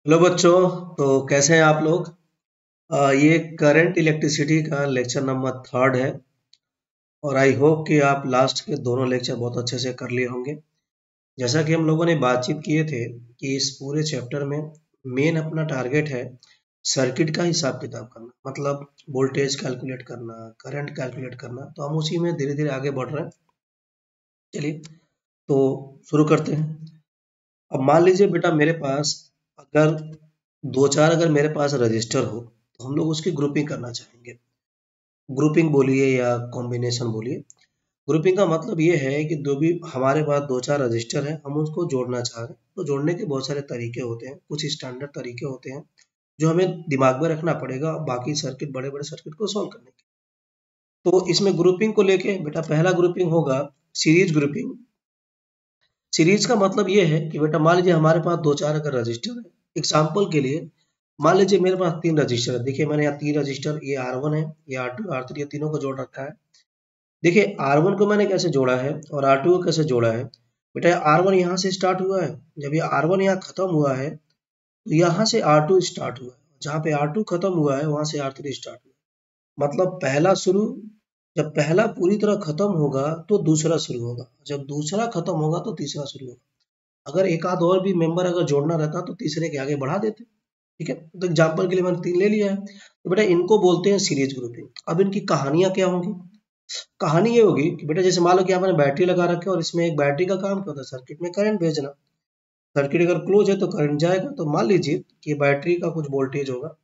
Hello बच्चों। तो कैसे हैं आप लोग। ये करंट इलेक्ट्रिसिटी का लेक्चर नंबर 3 है और आई होप कि आप लास्ट के दोनों लेक्चर बहुत अच्छे से कर लिए होंगे। जैसा कि हम लोगों ने बातचीत किए थे कि इस पूरे चैप्टर में मेन अपना टारगेट है सर्किट का हिसाब किताब करना, मतलब वोल्टेज कैलकुलेट करना, करंट कैलकुलेट करना। तो हम उसी में धीरे धीरे आगे बढ़ रहे हैं। चलिए तो शुरू करते हैं। अब मान लीजिए बेटा मेरे पास अगर दो चार अगर मेरे पास रजिस्टर हो तो हम लोग उसकी ग्रुपिंग करना चाहेंगे। ग्रुपिंग बोलिए या कॉम्बिनेशन बोलिए। ग्रुपिंग का मतलब ये है कि जो भी हमारे पास दो चार रजिस्टर हैं हम उसको जोड़ना चाह रहे हैं, तो जोड़ने के बहुत सारे तरीके होते हैं, कुछ स्टैंडर्ड तरीके होते हैं जो हमें दिमाग में रखना पड़ेगा बाकी सर्किट, बड़े बड़े सर्किट को सॉल्व करने के। तो इसमें ग्रुपिंग को लेके बेटा पहला ग्रुपिंग होगा सीरीज ग्रुपिंग। सीरीज का मतलब ये है कि बेटा मान लीजिए हमारे पास दो चार अगर रजिस्टर है, एग्जाम्पल के लिए मान लीजिए मेरे पास तीन रजिस्टर है। देखिए मैंने यहाँ तीन रजिस्टर, ये R1 है, ये R2, R3, ये तीनों को जोड़ रखा है। देखिए R1 को मैंने कैसे जोड़ा है और R2 को कैसे जोड़ा है। बेटा R1 यहाँ से स्टार्ट हुआ है, जब ये R1 यहाँ खत्म हुआ है तो यहाँ से R2 स्टार्ट हुआ है, जहाँ पे R2 खत्म हुआ है वहां से R3 स्टार्ट हुआ है। मतलब पहला शुरू, जब पहला पूरी तरह खत्म होगा तो दूसरा शुरू होगा, जब दूसरा खत्म होगा तो तीसरा शुरू होगा। अगर एक आध और भी मेंबर अगर जोड़ना रहता तो तीसरे के आगे बढ़ा देते। ठीक है, तो एग्जाम्पल के लिए मैंने तीन ले लिया है। तो बेटा इनको बोलते हैं सीरीज ग्रुपिंग। अब इनकी कहानियां क्या होंगी। कहानी ये होगी कि बेटा जैसे मान लो कि आपने बैटरी लगा रखे और इसमें एक बैटरी का काम क्या होता है, सर्किट में करंट भेजना। सर्किट अगर क्लोज है तो करंट जाएगा। तो मान लीजिए कि बैटरी का कुछ वोल्टेज होगा,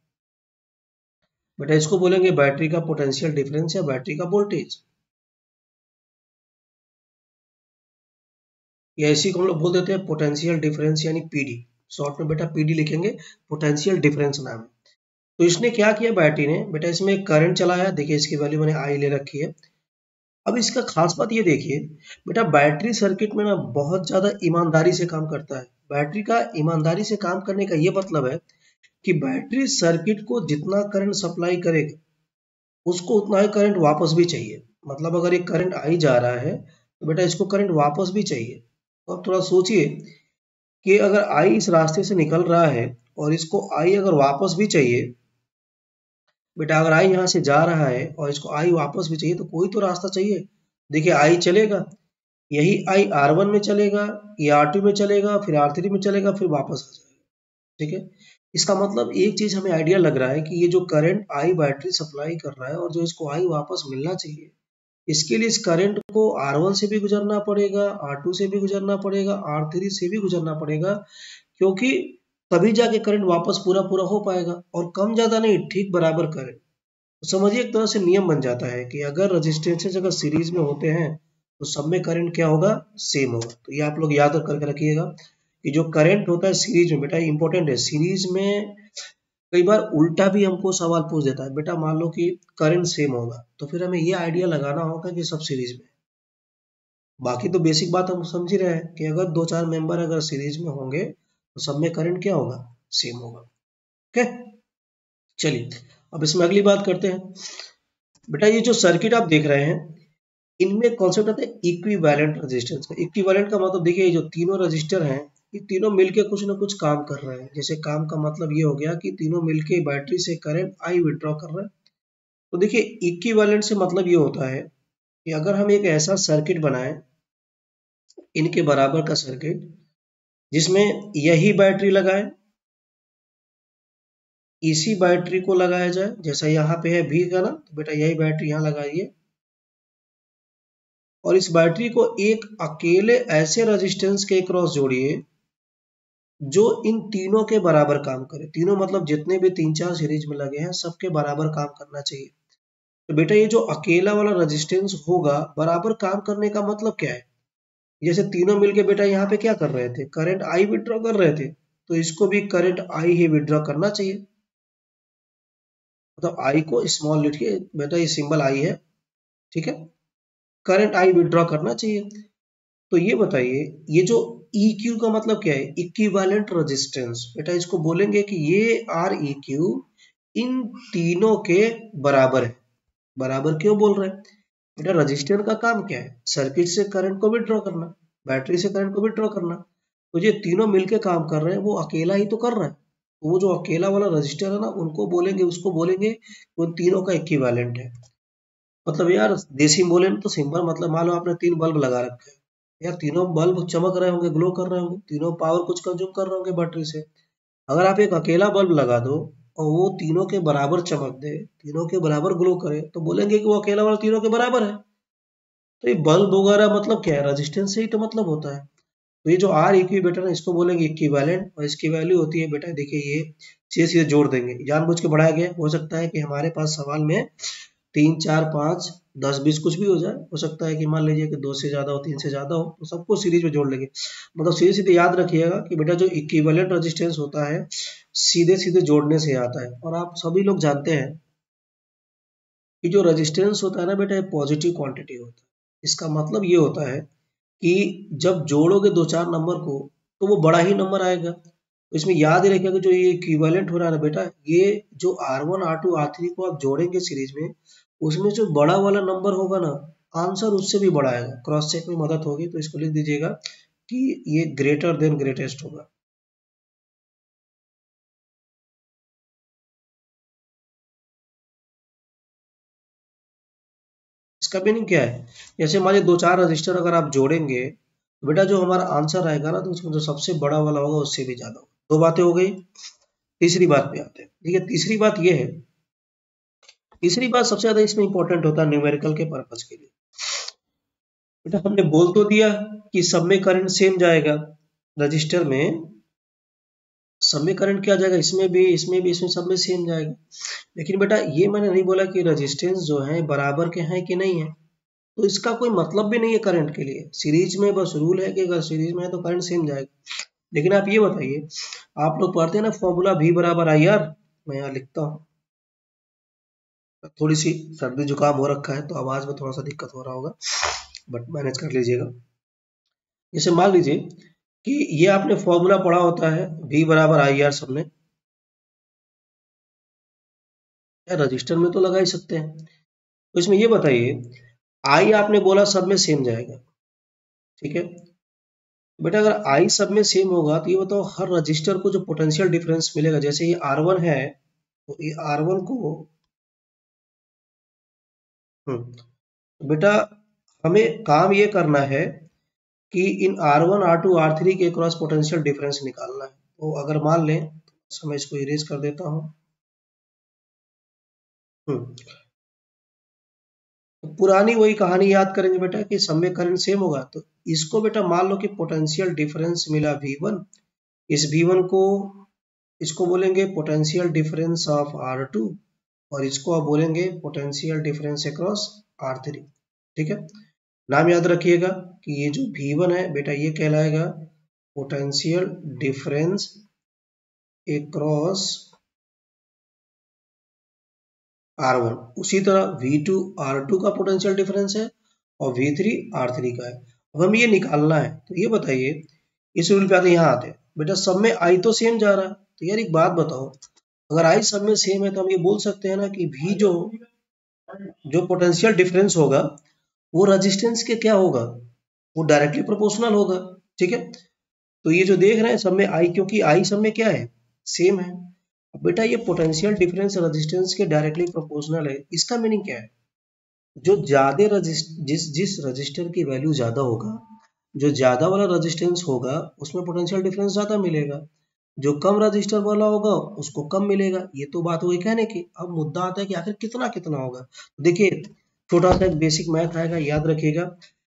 बेटा इसको बोलेंगे बैटरी का पोटेंशियल डिफरेंस या बैटरी का वोल्टेज, या इसी को हम लोग बोल देते हैं पोटेंशियल डिफरेंस यानी पीडी। शॉर्ट में बेटा पीडी लिखेंगे, पोटेंशियल डिफरेंस नाम है। तो इसने क्या किया बैटरी ने, बेटा इसमें करंट चलाया। देखिए इसकी वैल्यू मैंने आई ले रखी है। अब इसका खास बात ये देखिए, बेटा बैटरी सर्किट में ना बहुत ज्यादा ईमानदारी से काम करता है। बैटरी का ईमानदारी से काम करने का ये मतलब है कि बैटरी सर्किट को जितना करंट सप्लाई करेगा उसको उतना ही करंट वापस भी चाहिए। मतलब अगर एक करंट आई जा रहा है तो बेटा इसको करंट वापस भी चाहिए। तो आप थोड़ा सोचिए कि अगर आई इस रास्ते से निकल रहा है और इसको आई अगर वापस भी चाहिए, बेटा अगर आई यहाँ से जा रहा है और इसको आई वापस भी चाहिए तो कोई तो रास्ता चाहिए। देखिए आई चलेगा, यही आई R1 में चलेगा, ये R2 में चलेगा, फिर R3 में चलेगा, फिर वापस आ जाएगा। ठीक है, इसका मतलब एक चीज हमें आइडिया लग रहा है कि ये जो करंट आई बैटरी सप्लाई कर रहा है और जो इसको आई वापस मिलना चाहिए, इसके लिए इस करंट को R1 से भी गुजरना पड़ेगा, R2 से भी गुजरना पड़ेगा, R3 से भी गुजरना पड़ेगा, क्योंकि तभी जाके करंट वापस पूरा पूरा हो पाएगा। और कम ज्यादा नहीं, ठीक बराबर करंट। तो समझिए एक तरह से नियम बन जाता है कि अगर रजिस्टेंसेस अगर सीरीज में होते हैं तो सब में करंट क्या होगा, सेम होगा। तो ये आप लोग याद करके रखिएगा कि जो करंट होता है सीरीज में, बेटा इंपॉर्टेंट है। सीरीज में कई बार उल्टा भी हमको सवाल पूछ देता है, बेटा मान लो कि करंट सेम होगा तो फिर हमें ये आइडिया लगाना होगा कि सब सीरीज में। बाकी तो बेसिक बात हम समझ ही रहे हैं कि अगर दो चार मेंबर अगर सीरीज में होंगे तो सब में करंट क्या होगा, सेम होगा। ओके, चलिए अब इसमें अगली बात करते हैं। बेटा ये जो सर्किट आप देख रहे हैं इनमें कॉन्सेप्ट आता है इक्विवेलेंट रेजिस्टेंस का। इक्विवेलेंट का मतलब देखिए ये जो तीनों रजिस्टर हैं ये तीनों मिलके कुछ ना कुछ काम कर रहे हैं। जैसे काम का मतलब ये हो गया कि तीनों मिलके बैटरी से करंट आई विड्रॉ कर रहे हैं। तो देखिए इक्विवेलेंट से मतलब ये होता है कि अगर हम एक ऐसा सर्किट बनाएं, इनके बराबर का सर्किट, जिसमें यही बैटरी लगाए, इसी बैटरी को लगाया जाए, जैसा यहाँ पे है V का ना, तो बेटा यही बैटरी यहाँ लगाइए और इस बैटरी को एक अकेले ऐसे रेजिस्टेंस के क्रॉस जोड़िए जो इन तीनों के बराबर काम करे। तीनों मतलब जितने भी तीन चार सीरीज में लगे हैं सबके बराबर काम करना चाहिए। तो बेटा ये जो अकेला वाला रेजिस्टेंस होगा बराबर काम करने का मतलब क्या है, जैसे तीनों मिलके बेटा यहाँ पे क्या कर रहे थे, करंट आई विड्रॉ कर रहे थे, तो इसको भी करंट आई ही विड्रॉ करना चाहिए। मतलब आई को स्मॉल लिखिए बेटा, ये सिंबल आई है। ठीक है, करंट आई विड्रॉ करना चाहिए। तो ये बताइए ये जो EQ का मतलब क्या है, इक्विवेलेंट रेजिस्टेंस। बेटा इसको बोलेंगे कि ये REQ इन तीनों के बराबर है। बराबर क्यों बोल रहे हैं, बेटा रजिस्टर का काम क्या है, सर्किट से करंट को विड्रॉ करना, बैटरी से करंट को विड्रॉ करना। तो ये तीनों मिलके काम कर रहे हैं, वो अकेला ही तो कर रहा है। तो वो जो अकेला वाला रजिस्टर है ना, उनको बोलेंगे, उसको बोलेंगे वो तीनों का इक्विवेलेंट है। मतलब यार देसी में बोले ना तो सिंपल, मतलब मान लो आपने 3 बल्ब लगा रखे हैं, यार तीनों बल्ब चमक रहे होंगे, ग्लो कर रहे होंगे, तीनों पावर कुछ कंज्यूम कर रहे होंगे बैटरी से। अगर आप एक अकेला बल्ब लगा दो और वो तीनों के बराबर चमक दे, तीनों के बराबर ग्लो करे, तो बोलेंगे कि वो अकेला वाला तीनों के बराबर है। तो ये बल्ब वगैरह मतलब क्या है, रेजिस्टेंस से ही तो मतलब होता है। तो ये जो आर इक्विवेटर है इसको बोलेंगे इक्विवेलेंट, और इसकी वैल्यू होती है बेटा, देखिए ये सीधे सीधे जोड़ देंगे, जानबूझ के बढ़ाया गया। हो सकता है कि हमारे पास सवाल में 3 4 5 10 20 कुछ भी हो जाए, हो सकता है कि मान लीजिए कि 2 से ज्यादा हो, 3 से ज्यादा हो, तो सबको सीरीज में जोड़ लेंगे। मतलब सीधे सीधे याद रखिएगा कि बेटा जो इक्विवेलेंट रेजिस्टेंस होता है सीधे सीधे जोड़ने से आता है। और आप सभी लोग जानते हैं कि जो रेजिस्टेंस होता है ना बेटा, ये पॉजिटिव क्वांटिटी होता है। इसका मतलब ये होता है कि जब जोड़ोगे दो चार नंबर को तो वो बड़ा ही नंबर आएगा। तो इसमें याद ही रखिएगा कि जो ये इक्विवेलेंट हो रहा है ना बेटा, ये जो R1 R2 R3 को आप जोड़ेंगे सीरीज में, उसमें जो बड़ा वाला नंबर होगा ना, आंसर उससे भी बड़ा आएगा। क्रॉस चेक में मदद होगी, तो इसको लिख दीजिएगा कि ये ग्रेटर देन ग्रेटेस्ट होगा। इसका मीनिंग क्या है, जैसे मान लीजिए दो चार रजिस्टर अगर आप जोड़ेंगे तो बेटा जो हमारा आंसर आएगा ना, तो उसमें जो सबसे बड़ा वाला होगा उससे भी ज्यादा होगा। दो बातें हो गई। तीसरी बात पे आते हैं। ठीक है, तीसरी बात ये है, तीसरी बात सबसे ज्यादा इसमें इंपॉर्टेंट होता है न्यूमेरिकल के पर्पज के लिए। बेटा हमने बोल तो दिया कि सब में करंट सेम जाएगा, रजिस्टर में सब में करंट क्या जाएगा, इसमें भी इसमें भी इसमें सब में सेम जाएगा। लेकिन बेटा ये मैंने नहीं बोला कि रेजिस्टेंस जो है बराबर के हैं कि नहीं है। तो इसका कोई मतलब भी नहीं है करंट के लिए। सीरीज में बस रूल है कि अगर सीरीज में है तो करंट सेम जाएगा। लेकिन आप ये बताइए, आप लोग पढ़ते हैं ना फॉर्मूला V बराबर आई आर, मैं यहाँ लिखता हूँ। थोड़ी सी सर्दी जुकाम हो रखा है तो आवाज में थोड़ा सा दिक्कत हो रहा होगा, बट मैनेज कर लीजिएगा। जैसे मान लीजिए कि ये आपने फॉर्मूला पढ़ा होता है V बराबर आई आर, सबने रजिस्टर में तो लगा ही सकते हैं। तो इसमें ये बताइए, आई आपने बोला सब में सेम जाएगा, ठीक है। बेटा अगर आई सब में सेम होगा तो ये बताओ हर रजिस्टर को जो पोटेंशियल डिफरेंस मिलेगा, जैसे ये R1 है तो ये R1 को तो बेटा हमें काम ये करना है कि इन R1 R2 R3 के क्रॉस पोटेंशियल डिफरेंस निकालना है। तो अगर मान लें तो मैं इसको इरेज कर देता हूँ। हम्म, तो पुरानी वही कहानी याद करेंगे बेटा कि सब में करंट सेम होगा। तो इसको बेटा मान लो कि पोटेंशियल डिफरेंस मिला V1, इस V1 को इसको बोलेंगे पोटेंशियल डिफरेंस ऑफ R2, और इसको आप बोलेंगे पोटेंशियल डिफरेंस अक्रॉस R3। ठीक है, नाम याद रखिएगा कि ये जो V1 है बेटा ये कहलाएगा पोटेंशियल डिफरेंस अक्रॉस R1। उसी तरह V2 R2 का पोटेंशियल डिफरेंस है और V3 R3 का है। अब हमें ये निकालना है, तो ये बताइए, इस रूल पे आते यहाँ आते हैं। बेटा सब में आई तो सेम जा रहा है, तो यार एक बात बताओ, अगर आई सब में सेम है तो हम ये बोल सकते हैं ना कि V जो पोटेंशियल डिफरेंस होगा वो रेजिस्टेंस के क्या होगा, वो डायरेक्टली प्रोपोर्शनल होगा। ठीक है, तो ये जो देख रहे हैं सब में आई, क्योंकि आई सब में क्या है, सेम है। अब बेटा ये पोटेंशियल डिफरेंस रेजिस्टेंस के डायरेक्टली प्रोपोर्शनल है, इसका मीनिंग क्या है, जो ज्यादा जिस रजिस्टर की वैल्यू ज्यादा होगा, जो ज्यादा वाला रेजिस्टेंस होगा उसमें पोटेंशियल डिफरेंस ज्यादा मिलेगा, जो कम रजिस्टर वाला होगा उसको कम मिलेगा। ये तो बात हुई कहने की। अब मुद्दा आता है कि आखिर कितना कितना होगा। देखिए छोटा सा एक बेसिक मैथ आएगा, याद रखिएगा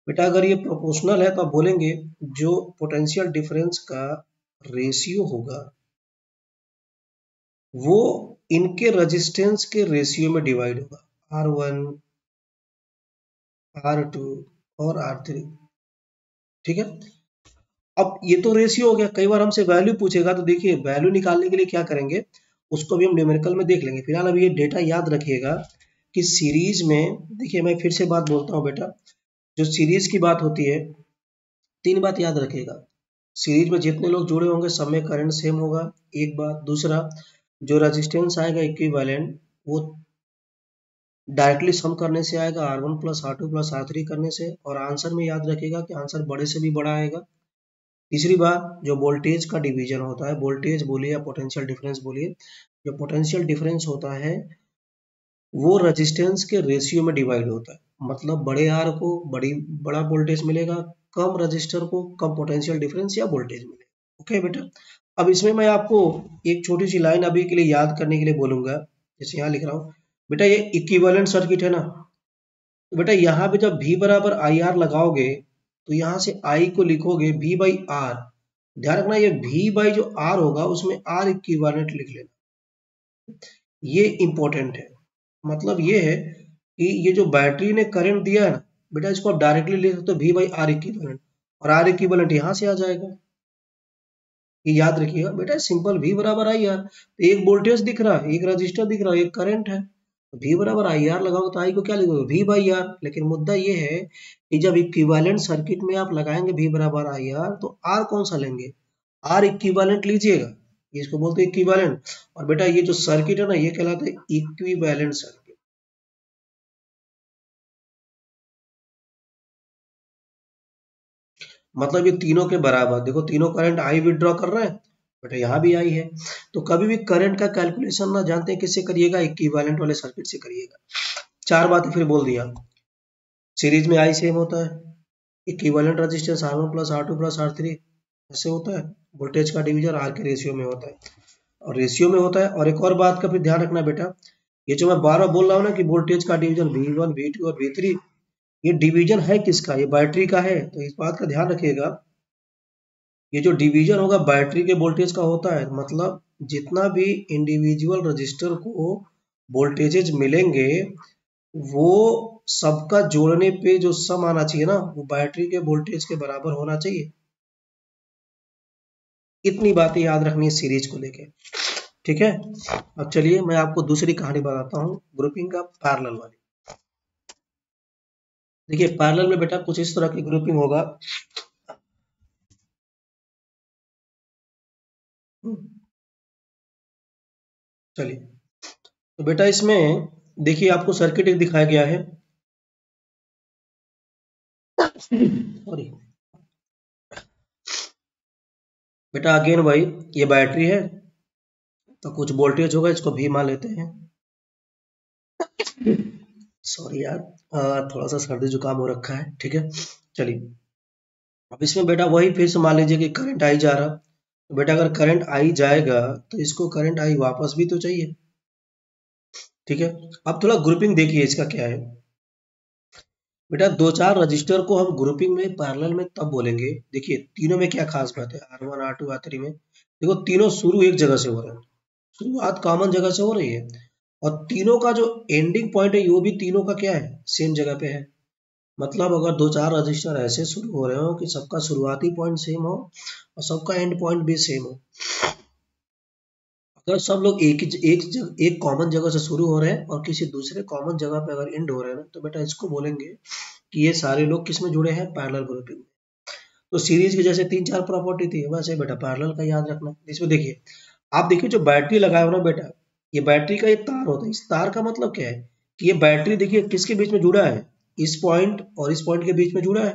बेटा। अगर ये प्रोपोर्शनल है तो आप बोलेंगे जो पोटेंशियल डिफरेंस का रेशियो होगा वो इनके रेजिस्टेंस के रेशियो में डिवाइड होगा, R1 R2 और R3। ठीक है, अब ये तो रेशियो हो गया। कई बार हमसे वैल्यू पूछेगा, तो देखिए वैल्यू निकालने के लिए क्या करेंगे, उसको भी हम न्यूमेरिकल में देख लेंगे। फिलहाल अभी ये डेटा याद रखिएगा कि सीरीज में, देखिए मैं फिर से बात बोलता हूँ बेटा, जो सीरीज की बात होती है, तीन बात याद रखिएगा। सीरीज में जितने लोग जुड़े होंगे सब में करंट सेम होगा, एक बात। दूसरा, जो रेजिस्टेंस आएगा इक्विवेलेंट, वो डायरेक्टली सम करने से आएगा, R1 plus R2 plus R3 करने से। और आंसर में याद रखिएगा कि आंसर बड़े से भी बड़ा आएगा। तीसरी बात, जो वोल्टेज का डिवीजन होता है, वोल्टेज बोलिए या पोटेंशियल डिफरेंस बोलिए, जो पोटेंशियल डिफरेंस होता है वो रेजिस्टेंस के रेशियो में डिवाइड होता है। मतलब बड़े आर को बड़ा वोल्टेज मिलेगा, कम रजिस्टर को कम पोटेंशियल डिफरेंस या वोल्टेज मिलेगा। ओके बेटा, अब इसमें मैं आपको एक छोटी सी लाइन अभी के लिए याद करने के लिए बोलूंगा। जैसे यहाँ लिख रहा हूँ बेटा, ये इक्विवेलेंट सर्किट है ना, तो बेटा यहाँ पे जब V बराबर आई आर लगाओगे तो यहाँ से I को लिखोगे V बाई आर। ध्यान रखना, ये V बाई जो R होगा उसमें R इक्विवेलेंट लिख लेना, ये इंपॉर्टेंट है। मतलब ये है कि ये जो बैटरी ने करंट दिया है ना बेटा, इसको आप डायरेक्टली लिख सकते हो V बाई आर इक्विवेलेंट, और आर इक्विवेलेंट यहाँ से आ जाएगा। ये याद रखिएगा बेटा, सिंपल V बराबर आई आर। तो एक वोल्टेज दिख रहा है, एक रजिस्टर दिख रहा है, एक करंट है, तो V बराबर आई आर लगाओगे तो आई को क्या लिखोगे, V बाई आर। लेकिन मुद्दा ये है कि जब इक्विवेलेंट सर्किट में आप लगाएंगे V बराबर आई आर, तो R कौन सा लेंगे, R इक्विवेलेंट लीजिएगा, ये इसको बोलते हैं इक्विवेलेंट। और बेटा ये जो सर्किट है ना, ये कहलाता है इक्विवेलेंट सर्किट। मतलब ये तीनों के बराबर, देखो तीनों करंट आई विड्रॉ कर रहे हैं, बेटा यहाँ भी आई है। तो कभी भी करंट का कैलकुलेशन ना जानते हैं किससे करिएगा, इक्विवेलेंट वाले सर्किट से करिएगा। चार बातें फिर बोल दिया। सीरीज में आई सेम होता है, equivalent resistance R1 plus R2 plus R3 ऐसे होता है, वोल्टेज का डिवीजन R के रेशियो में होता है, और रेशियो में होता है। और एक और बात का फिर ध्यान रखना बेटा, ये जो मैं बार बार बोल रहा हूँ ना कि वोल्टेज का डिवीजन V1 V2 और V3, ये डिवीजन है किसका, ये बैटरी का है। तो इस बात का ध्यान रखिएगा, ये जो डिवीजन होगा बैटरी के वोल्टेज का होता है। मतलब जितना भी इंडिविजुअल रजिस्टर को वोल्टेजेज मिलेंगे, वो सबका जोड़ने पे जो सम आना चाहिए ना, वो बैटरी के वोल्टेज के बराबर होना चाहिए। इतनी बातें याद रखनी है सीरीज को लेके, ठीक है। अब चलिए मैं आपको दूसरी कहानी बताता हूँ ग्रुपिंग का, पैरेलल वाली। देखिए पैरेलल में बेटा कुछ इस तरह की ग्रुपिंग होगा। चलिए, तो बेटा इसमें देखिए आपको सर्किट एक दिखाया गया है, सॉरी बेटा, अगेन भाई ये बैटरी है, तो कुछ वोल्टेज होगा, इसको भी मान लेते हैं। सॉरी यार, थोड़ा सा सर्दी जुकाम हो रखा है, ठीक है। चलिए, अब इसमें बेटा वही फिर से मान लीजिए कि करंट आई जा रहा, तो बेटा अगर करंट आई जाएगा तो इसको करंट आई वापस भी तो चाहिए, ठीक है। अब थोड़ा ग्रुपिंग देखिए इसका क्या है बेटा, दो चार रजिस्टर को हम ग्रुपिंग में पैरेलल में तब बोलेंगे। देखिए तीनों में क्या खास बात है, R1 R2 R3 में देखो तीनों शुरू एक जगह से हो रहे हैं, शुरुआत कॉमन जगह से हो रही है, और तीनों का जो एंडिंग पॉइंट है वो भी तीनों का क्या है, सेम जगह पे है। मतलब अगर दो चार रजिस्टर ऐसे शुरू हो रहे हो कि सबका शुरुआती पॉइंट सेम हो और सबका एंड पॉइंट भी सेम हो, अगर सब लोग एक कॉमन जगह से शुरू हो रहे हैं और किसी दूसरे कॉमन जगह पे अगर एंड हो रहे हैं ना, तो बेटा इसको बोलेंगे कि ये सारे लोग किस में जुड़े हैं, पैरेलल ग्रुपिंग में। तो सीरीज की जैसे तीन चार प्रॉपर्टी थी, वैसे बेटा पैरेलल का याद रखना। इसमें देखिए, आप देखिए जो बैटरी लगाए हो ना बेटा, ये बैटरी का एक तार होता है। इस तार का मतलब क्या है कि ये बैटरी देखिए किसके बीच में जुड़ा है, इस पॉइंट और इस पॉइंट के बीच में जुड़ा है।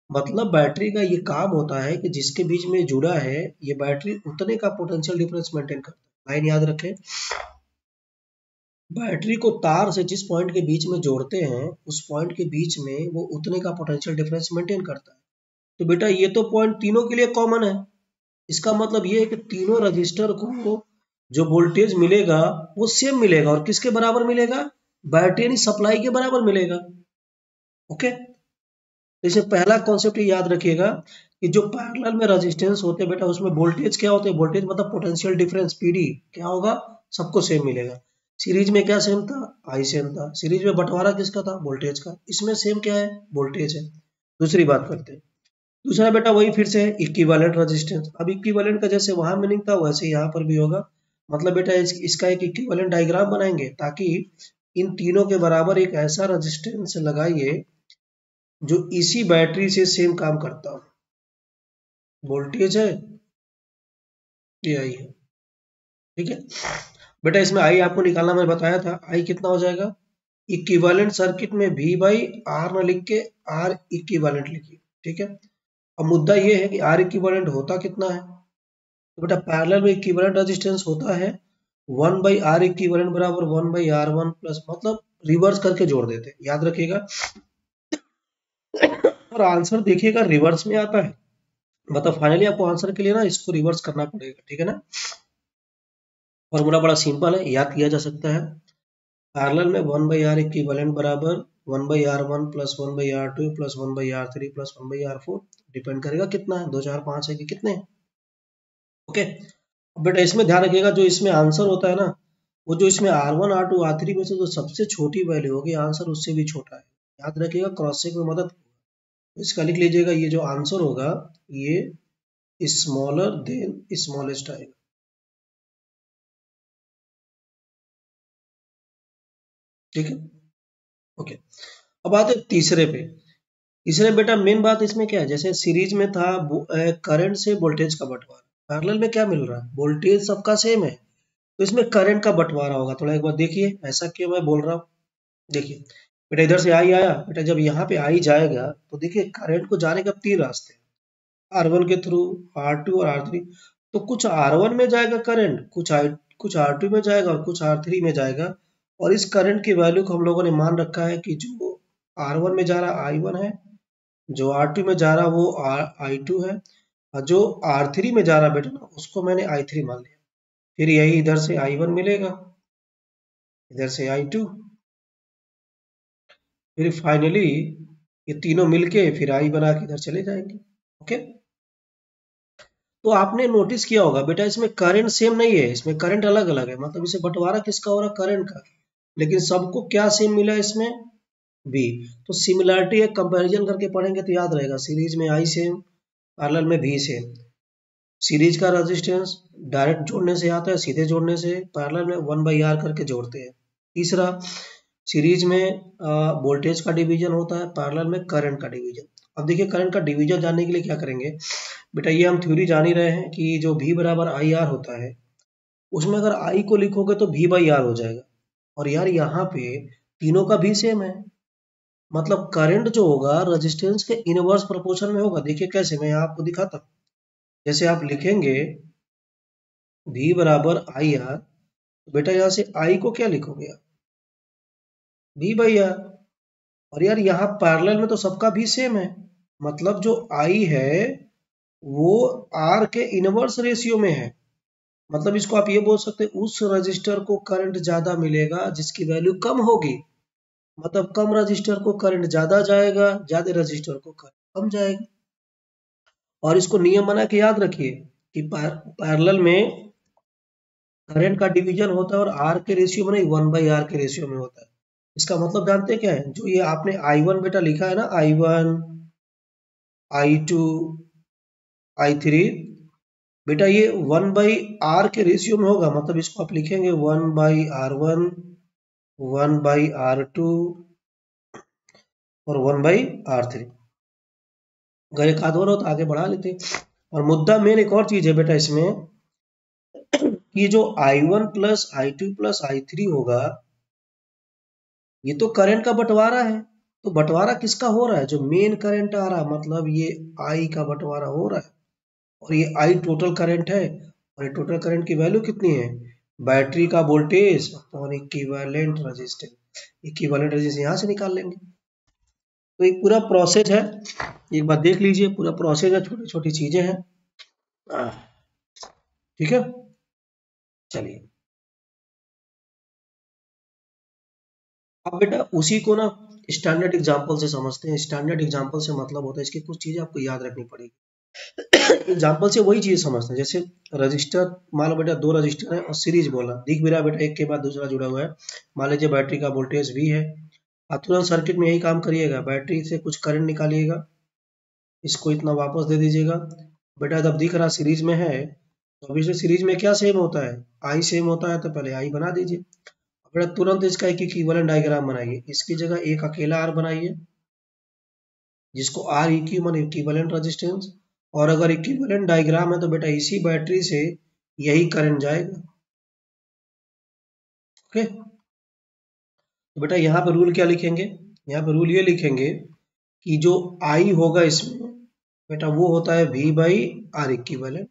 मतलब बैटरी का ये काम होता है कि जिसके बीच में जुड़ा है, ये बैटरी उतने का पोटेंशियल डिफरेंस मेंटेन करता है। लाइन याद रखें, बैटरी को तार से जिस पॉइंट के बीच में जोड़ते हैं, उस पॉइंट के बीच में वो उतने का पोटेंशियल डिफरेंस मेंटेन करता है। तो बेटा ये तो पॉइंट तीनों के लिए कॉमन है। इसका मतलब ये है कि तीनों रजिस्टर को जो वोल्टेज मिलेगा वो सेम मिलेगा, और किसके बराबर मिलेगा, बैटरी यानी सप्लाई के बराबर मिलेगा। ओके, तो इसे पहला कॉन्सेप्ट याद रखिएगा कि जो पैरेलल में रेजिस्टेंस होते हैं बेटा, उसमें वोल्टेज क्या होते हैं, वोल्टेज मतलब पोटेंशियल डिफरेंस पीडी क्या होगा, सबको सेम मिलेगा। सीरीज में क्या सेम था, आई सेम था। सीरीज में बंटवारा किसका था, वोल्टेज का। इसमें सेम क्या है, वोल्टेज है। दूसरी बात करते हैं, दूसरा बेटा वही फिर से है इक्विवेलेंट रेजिस्टेंस। अब इक्विवेलेंट का जैसे वहां मीनिंग था वैसे यहाँ पर भी होगा। मतलब बेटा इसका एक इक्विवेलेंट डायग्राम बनाएंगे, ताकि इन तीनों के बराबर एक ऐसा रेजिस्टेंस लगाइए जो इसी बैटरी से सेम काम करता हो। वोल्टेज है, ये आई है, ठीक है बेटा। इसमें आई आपको निकालना मैं बताया था, आई कितना हो जाएगा, इक्विवेलेंट सर्किट में V बाई आर ना लिख के R इक्विवेलेंट लिखिए, ठीक है। अब मुद्दा ये है कि आर इक्विवेलेंट होता कितना है, तो बेटा पैरेलल में इक्विवेलेंट रेजिस्टेंस होता है 1/R इक्विवेलेंट बराबर 1/R1 प्लस, मतलब रिवर्स करके जोड़ देते हैं, याद रखिएगा। और आंसर देखिएगा रिवर्स में आता है, मतलब फाइनली आपको आंसर के लिए ना इसको रिवर्स करना पड़ेगा, ठीक है ना। फॉर्मूला बड़ा सिंपल है, याद किया जा सकता है। पैरेलल में 1/R इक्विवेलेंट बराबर 1/R1 plus 1/R2 plus 1/R3 plus 1/R4, depend करेगा कितना है, 2 4 5 है कि कितने हैं। ओके, बेटा इसमें ध्यान रखिएगा जो इसमें आंसर होता है ना, वो जो इसमें R1 R2 R3 में से जो सबसे छोटी वैल्यू होगी आंसर उससे भी छोटा है, याद रखिएगा, क्रॉस चेक में मदद। इसका लिख लीजिएगा, ये जो आंसर होगा ये स्मॉलर देन स्मॉलेस्ट आएगा। ठीक है, ओके। अब आते हैं तीसरे पे। तीसरे बेटा मेन बात इसमें क्या है, जैसे सीरीज में था करंट से वोल्टेज का बंटवारा, पैरेलल में क्या मिल रहा है, वोल्टेज सबका सेम है, तो इसमें करंट का बंटवारा होगा। थोड़ा एक बार देखिए ऐसा क्यों मैं बोल रहा हूँ। देखिए बेटा इधर से आई आया, बेटा जब यहाँ पे आई जाएगा तो देखिए करंट को जाने का 3 रास्ते हैं, R1 के थ्रू, R2 और R3। तो कुछ R1 में जाएगा करंट, कुछ R2 में जाएगा और कुछ R3 में जाएगा। और इस करंट की वैल्यू को हम लोगों ने मान रखा है कि जो R1 में जा रहा I1 है, जो R2 में जा रहा वो I2 है, और जो R3 में जा रहा बेटा ना उसको मैंने I3 मान लिया। फिर यही इधर से I1 मिलेगा, इधर से I2, फिर फाइनली ये तीनों मिलके फिर I बना के इधर चले जाएंगे। ओके, तो आपने नोटिस किया होगा बेटा इसमें करंट सेम नहीं है, इसमें करंट अलग अलग है, मतलब इसे बंटवारा किसका हो रहा है, करंट का। लेकिन सबको क्या सेम मिला है इसमें, बी। तो सिमिलरिटी एक कंपैरिजन करके पढ़ेंगे तो याद रहेगा, सीरीज में आई सेम, पैरेलल में भी सेम। सीरीज का रेजिस्टेंस डायरेक्ट जोड़ने से आता है, सीधे जोड़ने से, पैरेलल में 1/R करके जोड़ते हैं। तीसरा, सीरीज में वोल्टेज का डिवीजन होता है, पैरेलल में करंट का डिवीजन। अब देखिए करंट का डिवीजन जानने के लिए क्या करेंगे बेटा, ये हम थ्योरी जान ही रहे हैं कि जो V बराबर आई आर होता है, उसमें अगर I को लिखोगे तो V/R हो जाएगा। और यार यहाँ पे तीनों का भी सेम है, मतलब करंट जो होगा रेजिस्टेंस के इनवर्स प्रोपोर्शन में होगा। देखिए कैसे, मैं यहाँ आपको दिखाता हूँ। जैसे आप लिखेंगे V बराबर आई आर, तो बेटा यहाँ से I को क्या लिखोगे आप, V/R। और यार यहाँ पैरेलल में तो सबका भी सेम है, मतलब जो I है वो R के इनवर्स रेशियो में है। मतलब इसको आप ये बोल सकते हैं उस रजिस्टर को करंट ज्यादा मिलेगा जिसकी वैल्यू कम होगी, मतलब कम रजिस्टर को करंट ज्यादा जाएगा, ज्यादा रजिस्टर को करंट कम जाएगा। और इसको नियम बना के याद रखिए कि पैरेलल में करंट का डिवीजन होता है और आर के रेशियो में नहीं, 1/R के रेशियो में होता है। इसका मतलब जानते हैं क्या है, जो ये आपने I1 बेटा लिखा है ना, I1 I2 I3, बेटा ये 1/R के रेशियो में होगा, मतलब इसको आप लिखेंगे 1/R1 1/R2 और 1/R3। अगर एक आध और हो तो आगे बढ़ा लेते। और मुद्दा मेन एक और चीज है बेटा इसमें, कि जो I1 plus I2 plus I3 होगा, ये तो करंट का बंटवारा है। तो बंटवारा किसका हो रहा है, जो मेन करंट आ रहा है, मतलब ये I का बंटवारा हो रहा है। और ये I टोटल करंट है, और ये टोटल करंट की वैल्यू कितनी है, बैटरी का वोल्टेज और इक्विवेलेंट रेजिस्टेंस। इक्विवेलेंट रेजिस्टेंस यहाँ से निकाल लेंगे। तो एक पूरा प्रोसेस है, एक बार देख लीजिए, पूरा प्रोसेस है, छोटी छोटी चीजें हैं। ठीक है, चलिए अब बेटा उसी को ना स्टैंडर्ड एग्जांपल से समझते हैं। स्टैंडर्ड एग्जांपल से मतलब होता है इसकी कुछ चीजें आपको याद रखनी पड़ेगी। एग्जांपल से वही चीज समझते हैं, जैसे रजिस्टर, मान लो बेटा दो रजिस्टर है और सीरीज बोला, दिख भी रहा है बेटा एक के बाद दूसरा जुड़ा हुआ है। मान लीजिए बैटरी का वोल्टेज V है, आप तुरंत सर्किट में यही काम करिएगा, बैटरी से कुछ करंट निकालिएगा, इसको इतना वापस दे दीजिएगा। बेटा जब दिख रहा सीरीज में है, तो अभी से सीरीज में क्या सेम होता है, आई सेम होता है, तो पहले आई बना दीजिए। बेटा तुरंत इसका एक इक्विवेलेंट डायग्राम बनाइए, इसकी जगह एक अकेला आर बनाइए जिसको आर इक्यू मान इक्विवेलेंट रेजिस्टेंस। और अगर इक्विवेलेंट डायग्राम है तो बेटा इसी बैटरी से यही करंट जाएगा। ओके, तो बेटा यहाँ पे रूल क्या लिखेंगे, यहाँ पे रूल ये लिखेंगे कि जो आई होगा इसमें बेटा वो होता है V बाई आर इक्विवेलेंट।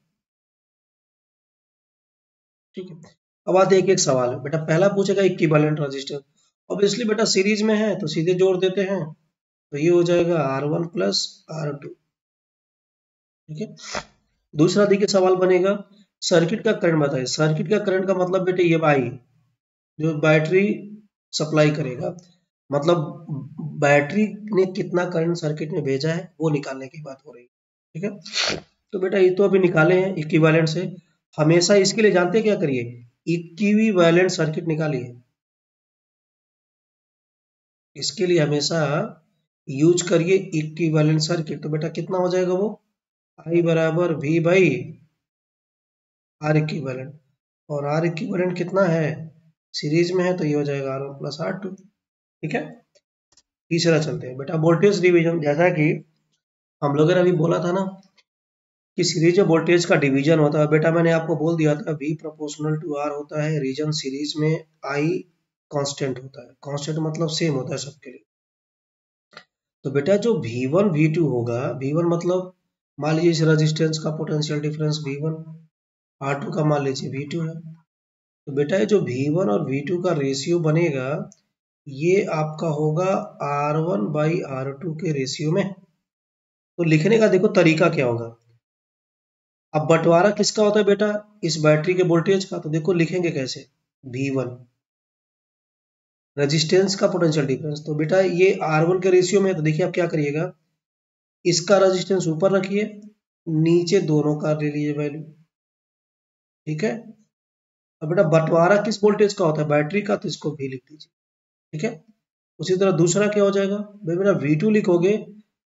ठीक है, अब आते एक एक सवाल है। बेटा पहला पूछेगा इक्विवेलेंट रेजिस्टेंस, ऑब्वियसली बेटा सीरीज में है तो सीधे जोड़ देते हैं, तो ये हो जाएगा R1 प्लस R2। ठीक है, दूसरा देखिए सवाल बनेगा सर्किट का करंट बताइए। सर्किट का करंट का मतलब बेटे ये आई जो बैटरी सप्लाई करेगा, मतलब बैटरी ने कितना करंट सर्किट में भेजा है वो निकालने की बात हो रही है। ठीक है, तो बेटा ये तो अभी निकाले हैं इक्विवेलेंट से। हमेशा इसके लिए जानते हैं क्या करिए, इक्विवेलेंट सर्किट निकालिए। इसके लिए हमेशा यूज करिए इक्विवेलेंट सर्किट। तो बेटा कितना हो जाएगा वो, आई बराबर V बाई आर इक्विवेलेंट, और आर इक्विवेलेंट कितना है, सीरीज में है तो ये हो जाएगा R1 प्लस R2। ठीक है, तीसरा चलते हैं बेटा वोल्टेज डिवीजन। जैसा कि हम लोगों ने अभी बोला था ना कि सीरीज में वोल्टेज का डिवीजन होता है, बेटा मैंने आपको बोल दिया था V प्रोपोर्शनल टू R होता है, रीजन सीरीज में I कांस्टेंट होता है। कांस्टेंट मतलब सेम होता है सबके लिए। तो बेटा जो V1 V2 होगा, V1 मतलब मान लीजिए इस रेजिस्टेंस का पोटेंशियल डिफरेंस V1, R2 का मान लीजिए V2 है। तो बेटा ये जो V1 और V2 का रेशियो बनेगा ये आपका होगा R1 बाई R2 के रेशियो में। तो लिखने का देखो तरीका क्या होगा। अब बंटवारा किसका होता है बेटा, इस बैटरी के वोल्टेज का। तो देखो लिखेंगे कैसे, V1 रेजिस्टेंस का पोटेंशियल डिफरेंस, तो बेटा ये R1 के रेशियो में है। तो देखिए आप क्या करिएगा, इसका रेजिस्टेंस ऊपर रखिए, नीचे दोनों का ले लीजिए वैल्यू। ठीक है, अब बेटा बंटवारा किस वोल्टेज का होता है, बैटरी का, तो इसको भी लिख दीजिए। ठीक है, उसी तरह दूसरा क्या हो जाएगा, भाई बेटा V2 लिखोगे,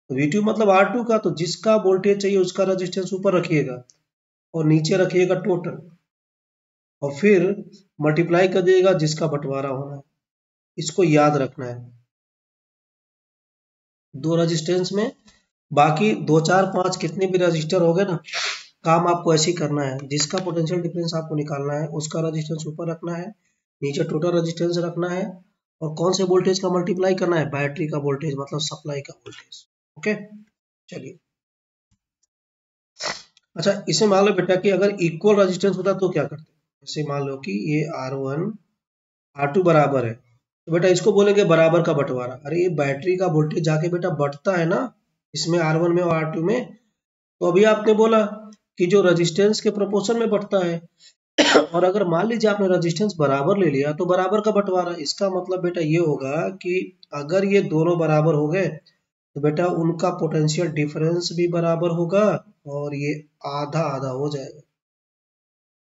V2 मतलब R2 का, तो जिसका वोल्टेज चाहिए उसका रेजिस्टेंस ऊपर रखिएगा और नीचे रखिएगा टोटल, और फिर मल्टीप्लाई कर दिएगा जिसका बंटवारा होना है। इसको याद रखना है, दो रेजिस्टेंस में बाकी 2 4 5 कितने भी रजिस्टर हो गए ना, काम आपको ऐसे ही करना है। जिसका पोटेंशियल डिफरेंस आपको निकालना है उसका रेजिस्टेंस ऊपर रखना है, नीचे टोटल रेजिस्टेंस रखना है, और कौन से वोल्टेज का मल्टीप्लाई करना है, बैटरी का वोल्टेज मतलब सप्लाई का वोल्टेज। ओके, चलिए। अच्छा, इसे मान लो बेटा कि अगर इक्वल रेजिस्टेंस होता तो क्या करते, जैसे मान लो कि ये R1 R2 बराबर है, तो बेटा इसको बोलेंगे बराबर का बंटवारा। अरे ये बैटरी का वोल्टेज जाके बेटा बढ़ता है ना इसमें R1 में और R2 में। तो अभी आपने बोला कि जो रेजिस्टेंस के प्रोपोर्शन में बढ़ता है, और अगर मान लीजिए आपने रेजिस्टेंस बराबर ले लिया तो बराबर का बंटवारा। इसका मतलब बेटा ये होगा कि अगर ये दोनों बराबर हो गए तो बेटा उनका पोटेंशियल डिफरेंस भी बराबर होगा, और ये आधा आधा हो जाएगा।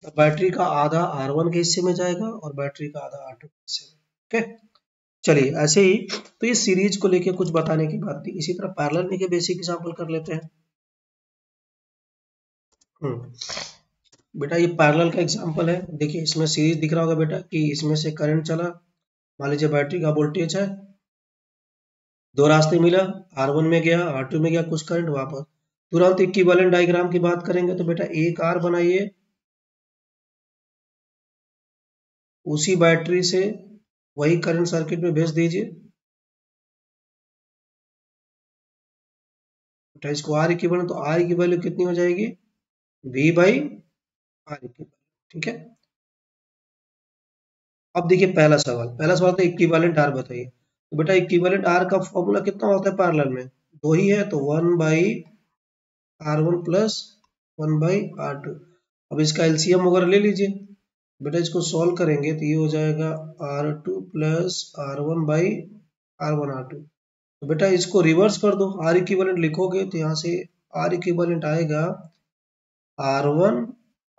तो बैटरी का आधा R1 के हिस्से में जाएगा और बैटरी का आधा R2 के हिस्से में। ओके, चलिए ऐसे ही। तो ये सीरीज को लेके कुछ बताने की बात थी, इसी तरह पैरेलल में के बेसिक एग्जांपल कर लेते हैं। बेटा ये पैरेलल का एग्जांपल है। देखिए इसमें सीरीज दिख रहा होगा बेटा कि इसमें से करंट चला, मान लीजिए बैटरी का वोल्टेज है, दो रास्ते मिला, R1 में गया, R2 में गया कुछ करंट वापस। तुरंत इक्विवेलेंट डायग्राम की बात करेंगे तो बेटा एक R बनाइए, उसी बैटरी से वही करंट सर्किट में भेज दीजिए। बेटा इसको R इक्विवेलेंट, तो R की वैल्यू कितनी हो जाएगी, V बाई आर इक्विवेलेंट। ठीक है, अब देखिए पहला सवाल था इक्विवेलेंट आर बताइए। तो बेटा इक्विवेलेंट आर का फॉर्मूला कितना होता है पैरेलल में, दो ही है, तो 1 by R1 plus 1 by R2। अब इसका एलसीएम वगैरह ले लीजिए। बेटा इसको सॉल्व करेंगे तो ये हो जाएगा R2 plus R1 by R1 R2। तो बेटा इसको रिवर्स कर दो, आर इक्विवेलेंट लिखोगे तो यहाँ से आर इक्विवेलेंट आएगा R1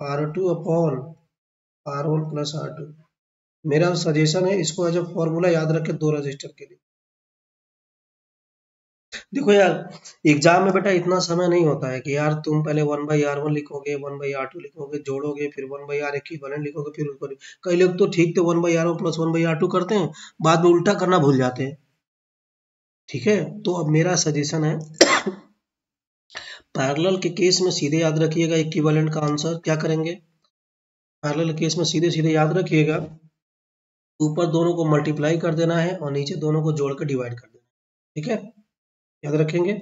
R2 upon R1 plus R2। मेरा सजेशन है इसको एज अ फॉर्मूला याद रखें दो रजिस्टर के लिए। देखो यार एग्जाम में बेटा इतना समय नहीं होता है कि यार तुम पहले 1/R1 लिखोगे, 1/R2 लिखोगे, जोड़ोगे, फिर 1/R इक्विवेलेंट लिखोगे, फिर उसको। कई लोग तो ठीक थे 1/R1 प्लस 1/R2 करते हैं, बाद में उल्टा करना भूल जाते हैं। ठीक है, तो अब मेरा सजेशन है पैरेलल के केस में सीधे याद रखिएगा इक्विवेलेंट का आंसर क्या करेंगे। पैरेलल केस में सीधे सीधे याद रखिएगा, ऊपर दोनों को मल्टीप्लाई कर देना है और नीचे दोनों को जोड़ कर डिवाइड कर देना है। ठीक है, याद रखेंगे।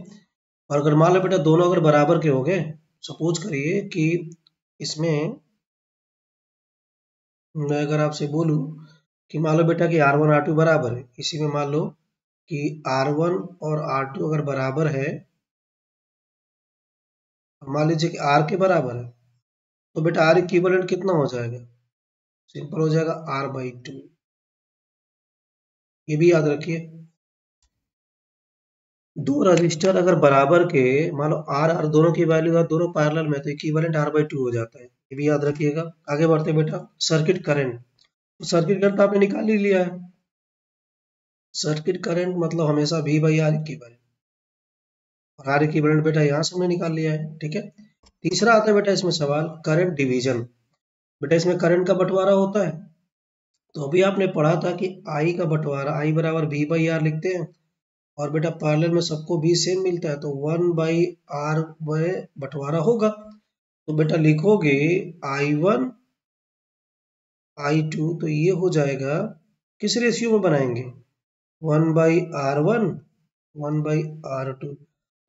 और अगर मान लो बेटा दोनों अगर बराबर के हो गए, सपोज करिए कि इसमें मैं अगर आपसे बोलूं कि मान लो बेटा कि R1 R2 बराबर है, इसी में मान लो कि R1 और R2 अगर बराबर है, मान लीजिए कि R के बराबर है, तो बेटा R इक्विवेलेंट कितना हो जाएगा? सिंपल हो जाएगा R/2। ये भी याद रखिए, दो रजिस्टर अगर बराबर के, मान लो R और दोनों की वैल्यू है, दोनों पैरेलल में, तो इक्विवेलेंट R/2 हो जाता है। ये भी याद रखिएगा। आगे बढ़ते बेटा, सर्किट करंट। तो सर्किट करंट आपने निकाल ही लिया है। सर्किट करंट मतलब हमेशा V/R इक्विवेलेंट, और R इक्विवेलेंट बेटा यहाँ से हमने निकाल लिया है। ठीक है। तीसरा आता है बेटा इसमें सवाल, करंट डिवीजन। बेटा इसमें करंट का बंटवारा होता है, तो अभी आपने पढ़ा था कि I का बंटवारा I बराबर V/R लिखते हैं, और बेटा पैरेलल में सबको भी सेम मिलता है, तो 1/R में बंटवारा होगा। तो बेटा लिखोगे I1 I2, तो ये हो जाएगा, किस रेशियो में बनाएंगे? 1/R1 1/R2।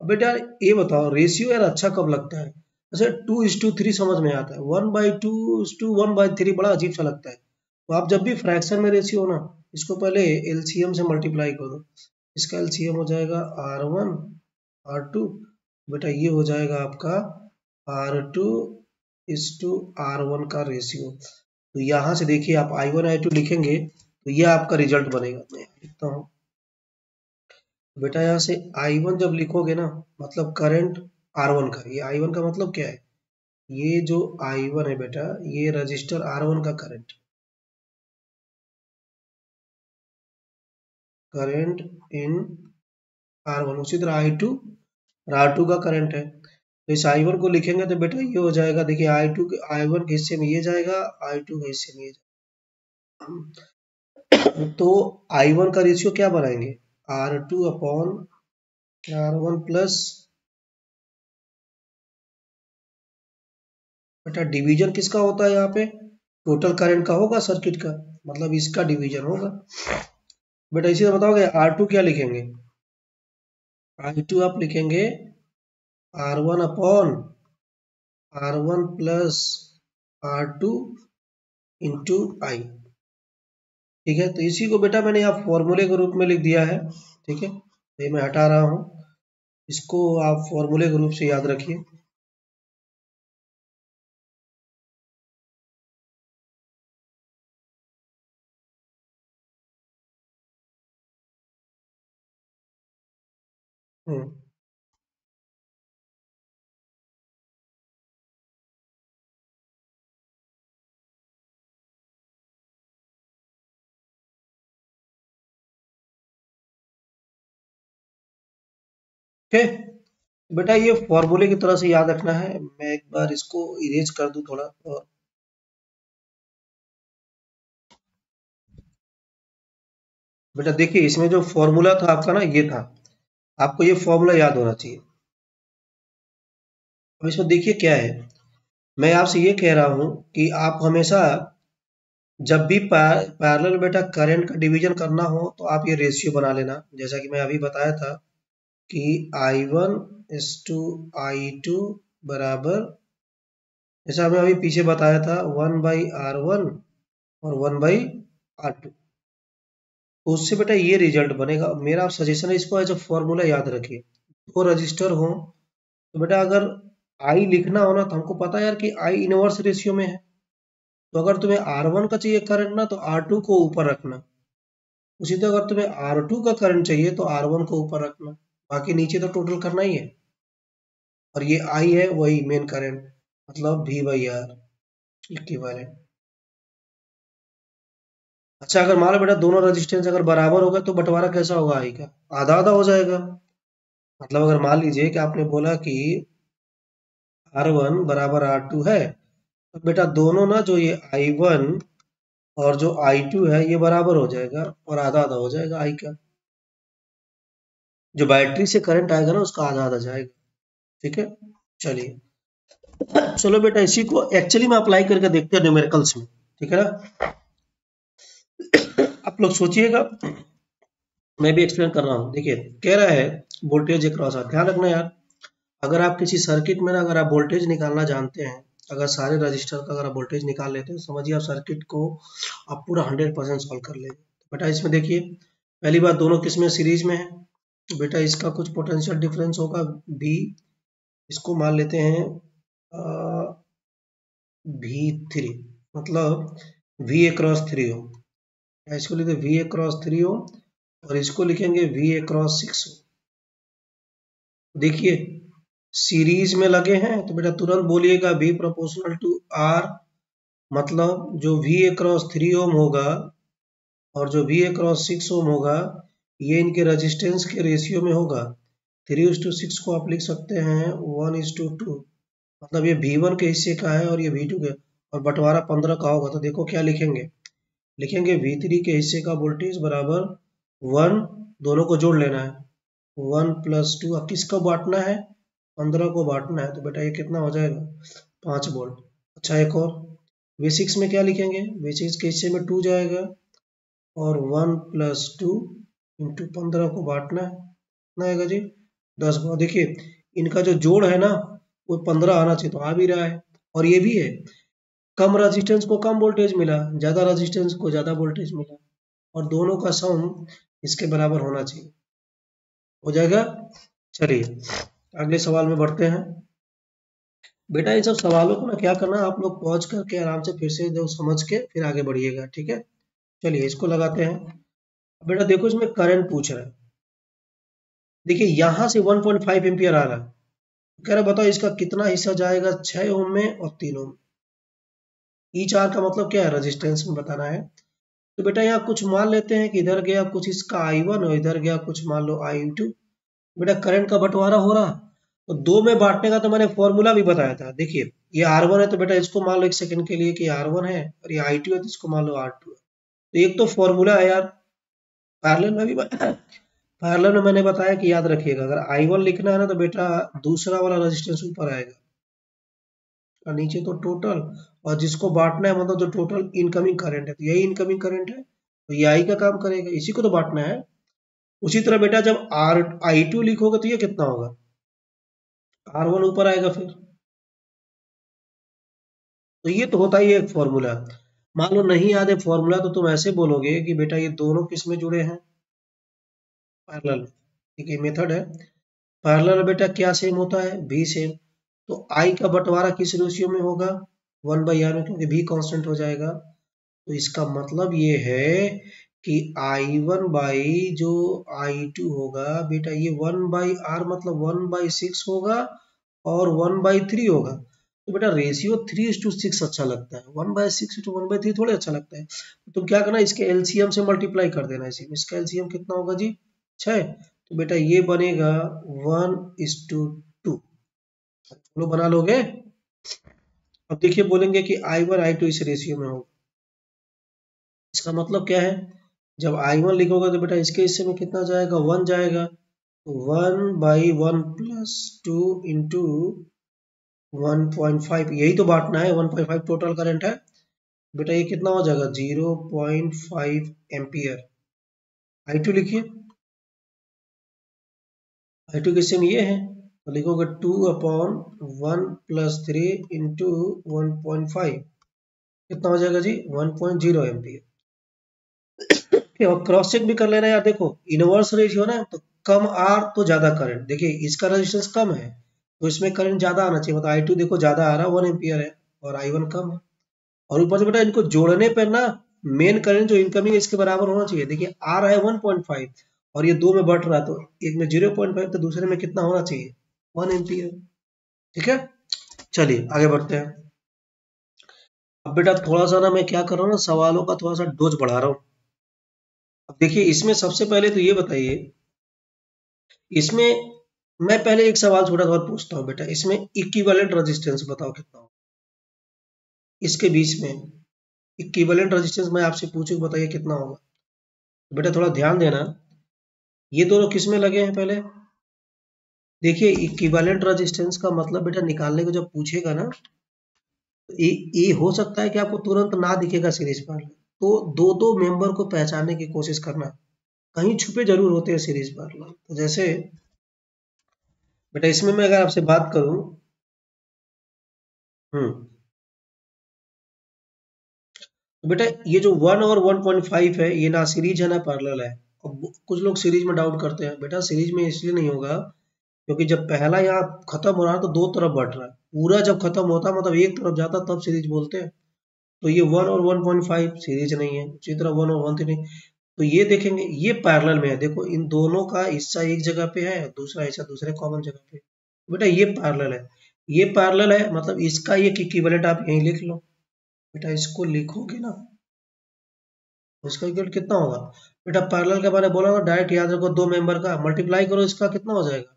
अब बेटा ये बताओ, रेशियो यार अच्छा कब लगता है? जैसे 2:3 समझ में आता है, 1/2:1/3 बड़ा अजीब सा लगता है। तो आप जब भी फ्रैक्शन में रेशियो हो ना, इसको पहले एलसीएम से मल्टीप्लाई करो। इसका एलसीएम हो जाएगा R1 R2, बेटा ये हो जाएगा आपका R2:R1 का रेशियो। तो यहाँ से देखिए, आप I1 I2 लिखेंगे तो ये आपका रिजल्ट बनेगा। मैं लिखता हूँ बेटा, यहाँ से I1 जब लिखोगे ना, मतलब करंट R1 का, ये I1 का मतलब क्या है? ये जो I1 है बेटा, ये रजिस्टर R1 का करंट, करंट इन R1। उसी तरह I2 और R2 का करंट है। तो इस I1 को लिखेंगे तो बेटा ये हो जाएगा, देखिए I1 के हिस्से में ये जाएगा, I2 के हिस्से में ये जाएगा। तो I1 का रेशियो क्या बनाएंगे? R2/R1 प्लस, बेटा डिवीजन किसका होता है यहाँ पे? टोटल करंट का होगा, सर्किट का, मतलब इसका डिवीजन होगा। बेटा इसी तरह बताओगे R2 क्या लिखेंगे? I2 आप लिखेंगे R1/R1 plus R2 into I। ठीक है, तो इसी को बेटा मैंने यहाँ फॉर्मूले के रूप में लिख दिया है। ठीक है, तो ये मैं हटा रहा हूँ, इसको आप फॉर्मूले के रूप से याद रखिए। ओके, बेटा ये फॉर्मूले की तरह से याद रखना है। मैं एक बार इसको इरेज कर दूं थोड़ा, और बेटा देखिए इसमें जो फॉर्मूला था आपका ना, ये था, आपको ये फॉर्मूला याद होना चाहिए। अब इसमें देखिए क्या है, मैं आपसे ये कह रहा हूं कि आप हमेशा जब भी पैरेलल बेटा करंट का डिवीजन करना हो, तो आप ये रेशियो बना लेना, जैसा कि मैं अभी बताया था कि I1:I2 बराबर, जैसा हमें अभी पीछे बताया था, 1/R1 और 1/R2। तो उससे बेटा ये रिजल्ट बनेगा। मेरा सजेशन है, इसको एज अ फॉर्मूला याद रखिए। दो रजिस्टर हो तो बेटा अगर आई लिखना हो ना, तो हमको पता है यार कि आई इनवर्स रेशियो में है। तो अगर तुम्हें R1 का चाहिए करंट ना, तो R2 को ऊपर रखना। उसी तरह अगर तुम्हें R2 का करंट चाहिए तो R1 को ऊपर रखना। बाकी नीचे तो टोटल करना ही है। और ये I है, वही मेन करंट, मतलब V/R इक्विवेलेंट। अच्छा, अगर मान लो बेटा दोनों रेजिस्टेंस अगर बराबर होगा, तो बंटवारा कैसा होगा? आई का आधा आधा हो जाएगा। मतलब अगर मान लीजिए कि आपने बोला कि R1 बराबर R2 है, तो बेटा दोनों ना, जो ये I1 और जो I2 है, ये बराबर हो जाएगा, और आधा आधा हो जाएगा आई का। जो बैटरी से करंट आएगा ना, उसका आधा आधा जाएगा। ठीक है, चलिए, चलो बेटा इसी को एक्चुअली में अप्लाई करके देखते हैं न्यूमेरिकल्स में। ठीक है ना, आप लोग सोचिएगा, मैं भी एक्सप्लेन कर रहा हूँ। देखिए कह रहा है वोल्टेज अक्रॉस, ध्यान रखना यार, अगर आप किसी सर्किट में ना अगर आप वोल्टेज निकालना जानते हैं, अगर सारे रजिस्टर का अगर आप वोल्टेज निकाल लेते हैं, समझिए आप सर्किट को आप पूरा 100% सॉल्व कर लेंगे। बेटा इसमें देखिए पहली बात, दोनों किसमें सीरीज में है, तो बेटा इसका कुछ पोटेंशियल डिफरेंस होगा V, इसको मान लेते हैं V3, मतलब VA क्रॉस 3 ओम, इसको लिखते VA क्रॉस 3 ओम और इसको लिखेंगे VA क्रॉस 6 ओम। देखिए सीरीज में लगे हैं तो बेटा तुरंत बोलिएगा V प्रोपोर्शनल टू R, मतलब जो VA क्रॉस 3 ओम होगा और जो VA क्रॉस 6 ओम होगा ये इनके रेजिस्टेंस के रेशियो में होगा। 3:6 को आप लिख सकते हैं 1:2, मतलब ये V1 के हिस्से का है और ये V2 के, और बंटवारा 15 का होगा। तो देखो क्या लिखेंगे, लिखेंगे V3 के हिस्से का वोल्टेज बराबर 1, दोनों को जोड़ लेना है, 1 + 2, अब किसको बांटना है, 15 को बांटना है, तो बेटा ये कितना हो जाएगा 5 वोल्ट। अच्छा एक और V6 में क्या लिखेंगे, V6 के हिस्से में 2 जाएगा और 1 + 2 × 15 को बांटना है, कितना आएगा जी 10 वोल्ट। देखिए इनका जो जोड़ है ना वो 15 आना चाहिए, तो आ भी रहा है, और ये भी है कम रेजिस्टेंस को कम वोल्टेज मिला, ज्यादा रेजिस्टेंस को ज्यादा वोल्टेज मिला, और दोनों का सम इसके बराबर होना चाहिए, हो जाएगा। चलिए अगले सवाल में बढ़ते हैं। बेटा इन सब सवालों को ना क्या करना, आप लोग पॉज करके आराम से फिर से जो समझ के फिर आगे बढ़िएगा, ठीक है। चलिए इसको लगाते हैं। बेटा देखो इसमें करंट पूछ रहा है, देखिए यहां से 1.5 एम्पियर आ रहा है, कह रहा बताओ इसका कितना हिस्सा जाएगा 6 ओम में और 3 ओम। ईच आर का मतलब क्या है, रेजिस्टेंस में बताना है। तो बेटा यहाँ कुछ मान लेते हैं कि इधर गया कुछ इसका I1 और इधर गया कुछ मान लो I2। बेटा करंट का बंटवारा हो रहा, तो दो में बांटने का तो मैंने फॉर्मूला भी बताया था। देखिए ये R1 है तो बेटा इसको मान लो 1 सेकंड के लिए कि R1 है, और ये I2 है तो इसको मान लो R2 है। तो एक तो फॉर्मूला है यार, पैरेलल में भी पैरेलल में मैंने बताया कि याद रखिएगा, अगर I1 लिखना है ना तो बेटा दूसरा वाला रेजिस्टेंस ऊपर आएगा और नीचे तो टोटल, और जिसको बांटना है मतलब जो टोटल इनकमिंग करंट है, तो यही इनकमिंग करंट है, तो ये आई का काम करेगा, इसी को तो बांटना है। उसी तरह बेटा जब I2 लिखोगे तो ये कितना होगा, R1 ऊपर आएगा फिर, तो ये तो होता ही है एक फॉर्मूला। मान लो नहीं याद है फॉर्मूला तो तुम ऐसे बोलोगे कि बेटा ये दोनों किस में जुड़े हैं, पैरेलल, ठीक है मेथड है। पैरेलल बेटा क्या सेम होता है, भी सेम, तो आई का बंटवारा किस रेशियो में होगा, 1/r में, क्योंकि भी कांस्टेंट हो जाएगा। तो इसका मतलब ये है कि I1 बाई जो I2 होगा बेटा ये 1/r मतलब 1/6 होगा और 1/3 होगा। तो बेटा रेशियो 3:6 अच्छा लगता है, 1/6 to 1/3 थोड़े अच्छा लगता है। तो तुम क्या करना, इसके एलसीएम से मल्टीप्लाई कर देना, इसी में इसका एलसीएम कितना होगा जी 6, तो बेटा ये बनेगा 1:2। चलो बना लोगे। अब देखिए बोलेंगे कि I1 I2 इस रेशियो में होगा, इसका मतलब क्या है, जब I1 लिखोगे तो बेटा इसके हिस्से में कितना जाएगा 1 जाएगा, तो 1/1 + 2 इंटू 1.5, यही तो बांटना है, 1.5 टोटल करंट है बेटा, ये कितना हो जाएगा 0.5 एम्पियर। I2 लिखिए, I2 के हिस्से में ये है, तो लिखोगे 2/1 + 3 इंटू 1.5, कितना हो जाएगा जी 1.0 एम्पियर। और क्रॉस चेक भी कर लेना यार, देखो इनवर्स रेशियो ना, तो कम आर तो ज्यादा करंट, देखिए इसका रेजिस्टेंस कम है तो इसमें करंट ज्यादा आना चाहिए, मतलब I2 देखो ज्यादा आ रहा है 1 एम्पियर है और I1 कम है, और ऊपर से बेटा इनको जोड़ने पर ना मेन करंट जो इनकमिंग इसके बराबर होना चाहिए। देखिए आ रहा है 1.5 और ये दो में बढ़ रहा है, तो एक में 0.5 तो दूसरे में कितना होना चाहिए 1 एम्पियर, ठीक है। चलिए आगे बढ़ते हैं। अब बेटा थोड़ा सा ना मैं क्या कर रहा हूँ ना, सवालों का थोड़ा सा डोज बढ़ा रहा हूँ। अब देखिए इसमें सबसे पहले तो ये बताइए, इसमें मैं पहले एक सवाल छोटा सा पूछता हूँ बेटा, इसमें इक्विवेलेंट रेजिस्टेंस बताओ कितना हो, इसके बीच में इक्विवेलेंट रेजिस्टेंस मैं आपसे पूछूं बताइए कितना होगा। तो बेटा थोड़ा ध्यान देना, ये दोनों किस में लगे हैं पहले, देखिए इक्विवेलेंट रेजिस्टेंस का मतलब बेटा निकालने को जब पूछेगा ना, तो ये हो सकता है कि आपको तुरंत ना दिखेगा सीरीज पैरेलल, तो दो दो मेंबर को पहचानने की कोशिश करना, कहीं छुपे जरूर होते हैं सीरीज पैरेलल। तो जैसे बेटा इसमें मैं अगर आपसे बात करूं, हम्म, तो बेटा ये जो 1 और 1.5 है, ये ना सीरीज है ना पैरेलल है। अब कुछ लोग सीरीज में डाउट करते हैं, बेटा सीरीज में इसलिए नहीं होगा क्योंकि जब पहला यहाँ खत्म हो रहा है तो दो तरफ बढ़ रहा है, पूरा जब खत्म होता है मतलब एक तरफ जाता तब सीरीज बोलते हैं। तो ये 1 और 1.5 सीरीज नहीं है, उसी तरह 1 और 1 नहीं। तो ये देखेंगे ये पैरेलल में है, देखो इन दोनों का हिस्सा एक जगह पे है, दूसरा हिस्सा दूसरे कॉमन जगह पे। बेटा ये पैरेलल है, ये पैरेलल है मतलब इसका ये इक्विवेलेंट आप यहीं लिख लो। बेटा इसको लिखोगे ना, इसका इक्वल कितना होगा? बेटा पैरेलल के बारे में बोला ना, डायरेक्ट याद रखो, दो मेंबर का मल्टीप्लाई करो, इसका कितना हो जाएगा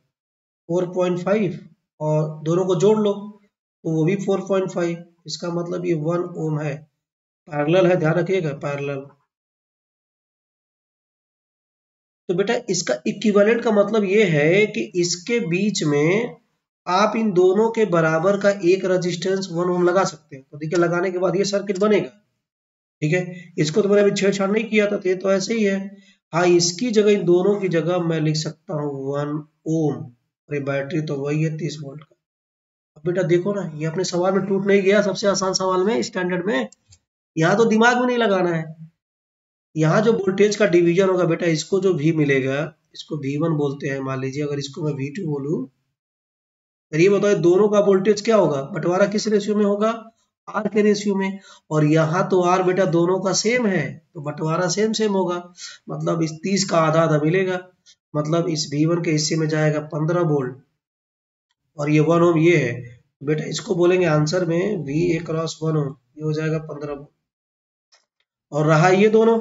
4.5, और दोनों को जोड़ लो तो वो भी 4.5। इसका मतलब ये 1 ओम है, पैरेलल है, ध्यान रखिएगा पैरेलल। तो बेटा इसका इक्विवेलेंट का मतलब ये है कि इसके बीच में आप इन दोनों के बराबर का एक रेजिस्टेंस 1 ओम लगा सकते हैं। तो देखिए लगाने के बाद ये सर्किट बनेगा, ठीक है। इसको तो मैंने अभी छेड़छाड़ नहीं किया था, तो ये तो ऐसे ही है। हाँ इसकी जगह, इन दोनों की जगह मैं लिख सकता हूँ 1 ओम, और ये बैटरी तो वही है 30 वोल्ट का। अब बेटा देखो ना, ये अपने सवाल में टूट नहीं गया, सबसे आसान सवाल में स्टैंडर्ड में। यहाँ तो दिमाग में नहीं लगाना है। यहाँ जो वोल्टेज का डिवीजन होगा बेटा, इसको जो V मिलेगा, इसको V1 बोलते हैं मान लीजिए, अगर इसको मैं V2 बोलूं, तो ये बताओ दोनों का वोल्टेज क्या होगा, बंटवारा किस रेशियो में होगा, आर के रेशियो में। और यहाँ तो आर बेटा दोनों का सेम है, तो बंटवारा सेम सेम होगा, मतलब इस 30 का आधा आधा मिलेगा, मतलब इस V1 के हिस्से में जाएगा 15 वोल्ट, और ये 1 ओम ये है। बेटा इसको बोलेंगे आंसर में V A क्रॉस 1 ओम, ये हो जाएगा 15 वोल्ट। और रहा ये दोनों,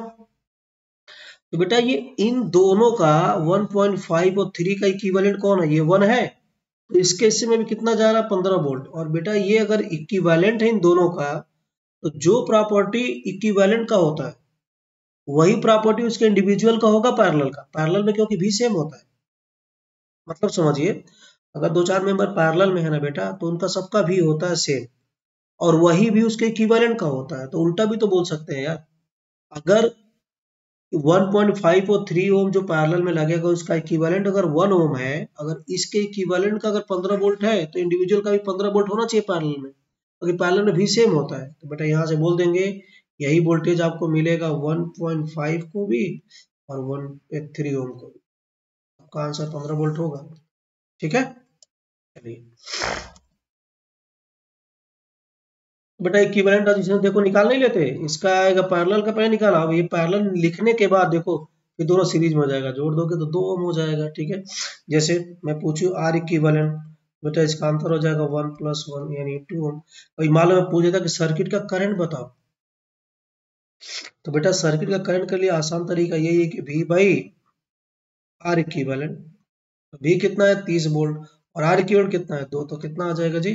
तो बेटा ये इन दोनों का 1.5 और 3 का इक्विवेलेंट कौन है, ये 1 है, तो इसके हिस्से में भी कितना जा रहा है 15 वोल्ट। और बेटा ये अगर इक्विवेलेंट है इन दोनों का, तो जो प्रॉपर्टी इक्विवेलेंट का होता है वही प्रॉपर्टी उसके इंडिविजुअल का होगा पैरेलल का, पैरेलल में क्योंकि भी सेम होता है। मतलब समझिए, अगर दो चार मेंबर पैरेलल में है ना बेटा, तो उनका सबका भी होता है सेम, और वही भी उसके इक्विवेलेंट का होता है। तो उल्टा भी तो बोल सकते हैं यार, अगर 1.5 और 3 ओम जो पैरेलल में लगेगा उसका इक्विवेलेंट अगर 1 ओम है, अगर इसके इक्विवेलेंट का अगर 15 वोल्ट है, तो इंडिविजुअल का भी 15 वोल्ट होना चाहिए पैरेलल में, क्योंकि पैरेलल में भी सेम होता है। तो बेटा यहाँ से बोल देंगे यही वोल्टेज आपको मिलेगा 1.5 को भी और 3 ओम को भी। आपका आंसर 15 वोल्ट होगा, ठीक है। चलिए बेटा इक्विवेलेंट रेजिस्टेंस देखो निकाल नहीं लेते, इसका आएगा पैरेलल का, पहले निकाला, अब ये पैरेलल लिखने के बाद देखो ये दोनों सीरीज में हो जाएगा, जोड़ दोगे तो 2 ओम हो जाएगा, ठीक है। जैसे मैं पूछूं आर इक्विवेलेंट, बेटा इसका आंसर हो जाएगा 1+1 यानी 2 ओम। अभी मान लो मैं पूछ देता कि सर्किट का करंट बताओ, तो बेटा सर्किट का करंट के लिए आसान तरीका यही है कि V by R equivalent. V कितना है 30 वोल्ट, और आर इक्विवेलेंट कितना है 2, तो कितना आ जाएगा जी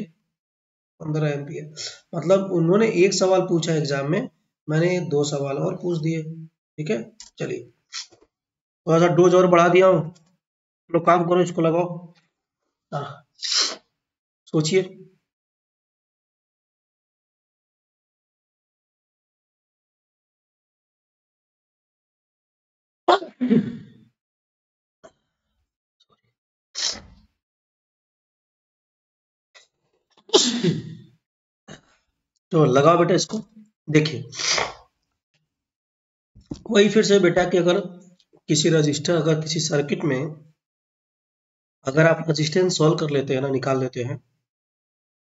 15 एम्पियर। मतलब उन्होंने एक सवाल पूछा एग्जाम में, मैंने दो सवाल और पूछ दिए, ठीक है। चलिए थोड़ा सा डोज और बढ़ा दिया हूँ, लोग काम करो इसको लगाओ, हाँ, सोचिए। तो लगाओ बेटा इसको, देखिए वही फिर से बेटा कि अगर किसी रजिस्टर, अगर किसी सर्किट में अगर आप रजिस्टेंस सॉल्व कर लेते हैं ना, निकाल लेते हैं,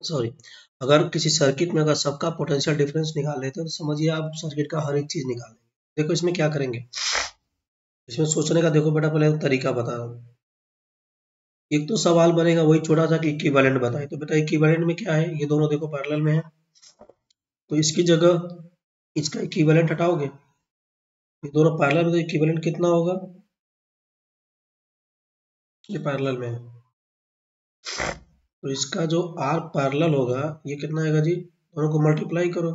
सॉरी, अगर किसी सर्किट में अगर सबका पोटेंशियल डिफरेंस निकाल लेते हैं, तो समझिए आप सर्किट का हर एक चीज निकाल लेंगे। देखो इसमें क्या करेंगे, इसमें सोचने का देखो बेटा पहले तरीका बता रहा हूँ। एक तो सवाल बनेगा वही छोटा सा कि इक्विवेलेंट बताए, तो बेटा इक्विवेलेंट में क्या है, ये दोनों देखो पैरेलल में है, तो इसकी जगह इसका इक्विवेलेंट हटाओगे, ये दोनों पैरेलल में, तो इक्विवेलेंट कितना होगा, ये पैरेलल में है, तो इसका जो आर पैरेलल होगा ये कितना आएगा जी, दोनों को मल्टीप्लाई करो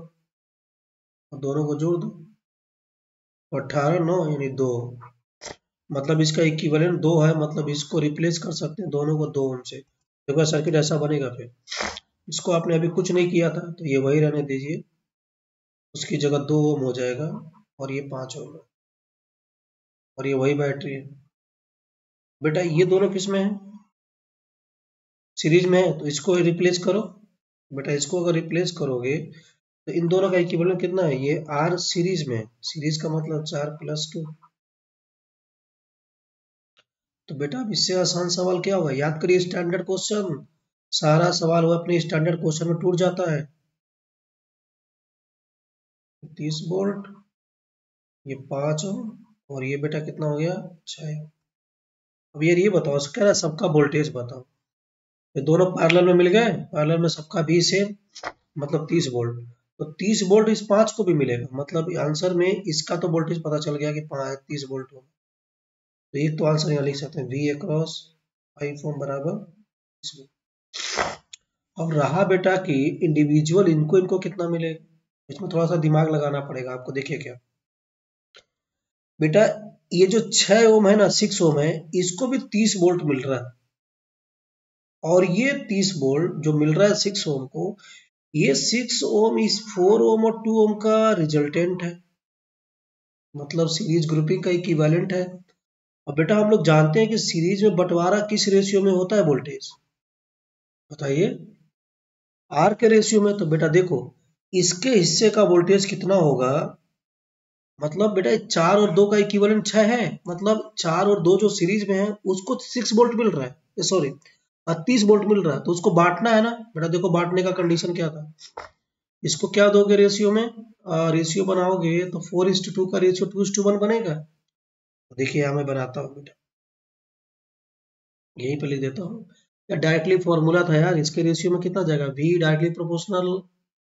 और दोनों को जोड़ दो, 18 9 यानी 2, मतलब इसका इक्विवेलेंट 2 है, मतलब इसको रिप्लेस कर सकते हैं दोनों को 2 ओम से। देखो सर्किट ऐसा बनेगा, फिर इसको आपने अभी कुछ नहीं किया था तो ये वही रहने दीजिए, उसकी जगह 2 ओम हो जाएगा, और ये 5 ओम है, और ये वही बैटरी है। बेटा ये दोनों किस में है, सीरीज में है तो इसको रिप्लेस करो बेटा। इसको अगर रिप्लेस करोगे तो इन दोनों का इक्विवेलेंट कितना है, ये आर सीरीज में है। सीरीज का मतलब 4+2। तो बेटा अब इससे आसान सवाल क्या होगा, याद करिए स्टैंडर्ड क्वेश्चन। सारा सवाल वो अपने स्टैंडर्ड क्वेश्चन में टूट जाता है। 30 वोल्ट, ये 5 ओम, और ये बेटा कितना हो गया 6। अब यार ये बताओ, कह रहा है सबका वोल्टेज बताओ। ये दोनों पैरेलल में मिल गए, पैरेलल में सबका भी सेम, मतलब 30 वोल्ट। तो 30 वोल्ट इस 5 को भी मिलेगा, मतलब आंसर में इसका तो वोल्टेज पता चल गया कि 30 वोल्ट होगा। तो एक तो आंसर यहाँ लिख सकते हैं V अक्रॉस 5 ओम बराबर 30 वोल्ट। अब रहा बेटा कि इंडिविजुअल इनको इनको कितना मिलेगा, इसमें थोड़ा सा दिमाग लगाना पड़ेगा आपको। देखिए क्या बेटा, ये जो 6 ओम है ना, 6 ओम है, इसको भी 30 वोल्ट मिल रहा है। और ये 30 वोल्ट जो मिल रहा है 6 ओम को, ये 6 ओम इस 4 ओम और 2 ओम का रिजल्टेंट है, मतलब सीरीज ग्रुपिंग का इक्विवेलेंट है। अब बेटा हम लोग जानते हैं कि सीरीज में बंटवारा किस रेशियो में होता है वोल्टेज, बताइए। आर के रेशियो में। तो बेटा देखो, इसके हिस्से का वोल्टेज कितना होगा, मतलब बेटा 4 और 2 का इक्विवेलेंट 6 है, मतलब 4 और 2 जो सीरीज में है उसको 6 वोल्ट मिल रहा है, सॉरी 30 वोल्ट मिल रहा है। तो उसको बांटना है ना बेटा। देखो बांटने का कंडीशन क्या था, इसको क्या दोगे रेशियो में, रेशियो बनाओगे तो 4:2 का रेशियो 2:1 बनेगा। तो देखिए यहाँ मैं बनाता हूँ बेटा, यहीं पे लिख देता हूँ। या डायरेक्टली फॉर्मूला था यार, इसके रेशियो में कितना जाएगा, V डायरेक्टली प्रोपोर्शनल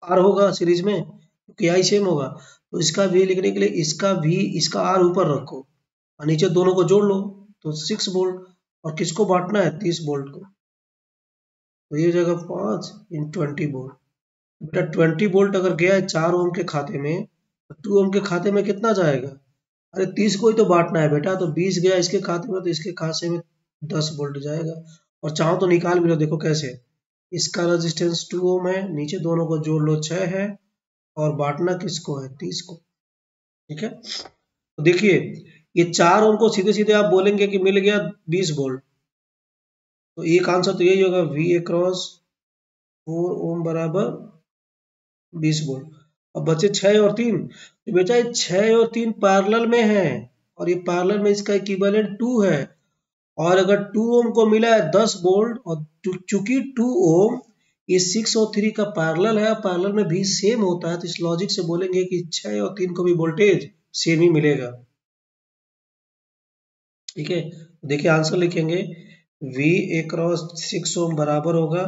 R होगा सीरीज में, क्योंकि I सेम होगा। तो इसका V लिखने के लिए इसका V इसका R ऊपर रखो और नीचे दोनों को जोड़ लो, तो 6 वोल्ट। और किसको बांटना है, 30 वोल्ट को। तो ये हो जाएगा 5 × 20 वोल्ट। बेटा 20 वोल्ट अगर गया है 4 ओम के खाते में, तो 2 ओम के खाते में कितना जाएगा, अरे 30 को ही तो बांटना है बेटा। तो 20 गया इसके खाते में, तो इसके खाते में 10 वोल्ट जाएगा। और चाहो तो निकाल भी लो, देखो कैसे। इसका रेजिस्टेंस 2 ओम है, नीचे दोनों को जोड़ लो 6 है, और बांटना किसको है, 30 को। ठीक है, तो देखिए ये 4 ओम को सीधे सीधे आप बोलेंगे कि मिल गया 20 वोल्ट। तो एक आंसर तो यही होगा, V अक्रॉस 4 ओम बराबर 20 वोल्ट। अब बचे 6 और 3। तो बेटा ये 6 और 3 पैरेलल में है, और ये पैरेलल में इसका इक्विवेलेंट 2 है। और अगर 2 ओम को मिला है 10 वोल्ट, और चूंकि 2 ओम इस 6 और 3 का पैरेलल है, पैरेलल में भी सेम होता है, तो इस लॉजिक से बोलेंगे कि 6 और 3 को भी वोल्टेज सेम ही मिलेगा। ठीक है, देखिए आंसर लिखेंगे, V अक्रॉस 6 ओम बराबर होगा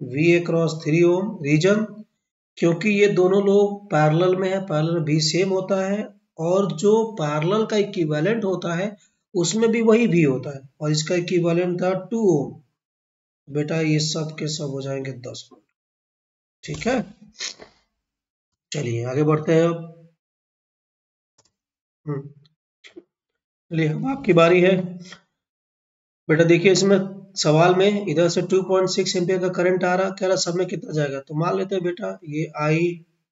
V अक्रॉस 3 ओम, रीजन क्योंकि ये दोनों लोग पैरेलल में है, पैरेलल में भी सेम होता है, और जो पैरेलल का इक्विवेलेंट होता है उसमें भी वही भी होता है, और इसका इक्विवेलेंट था 2 ओम। बेटा ये सब के सब हो जाएंगे 10 वोल्ट। ठीक है, चलिए आगे बढ़ते हैं अब। चलिए अब आपकी बारी है। बेटा देखिए इसमें सवाल में इधर से 2.6 एम्पियर का करंट आ रहा, कह रहा सब में कितना जाएगा। तो मान लेते हैं बेटा ये I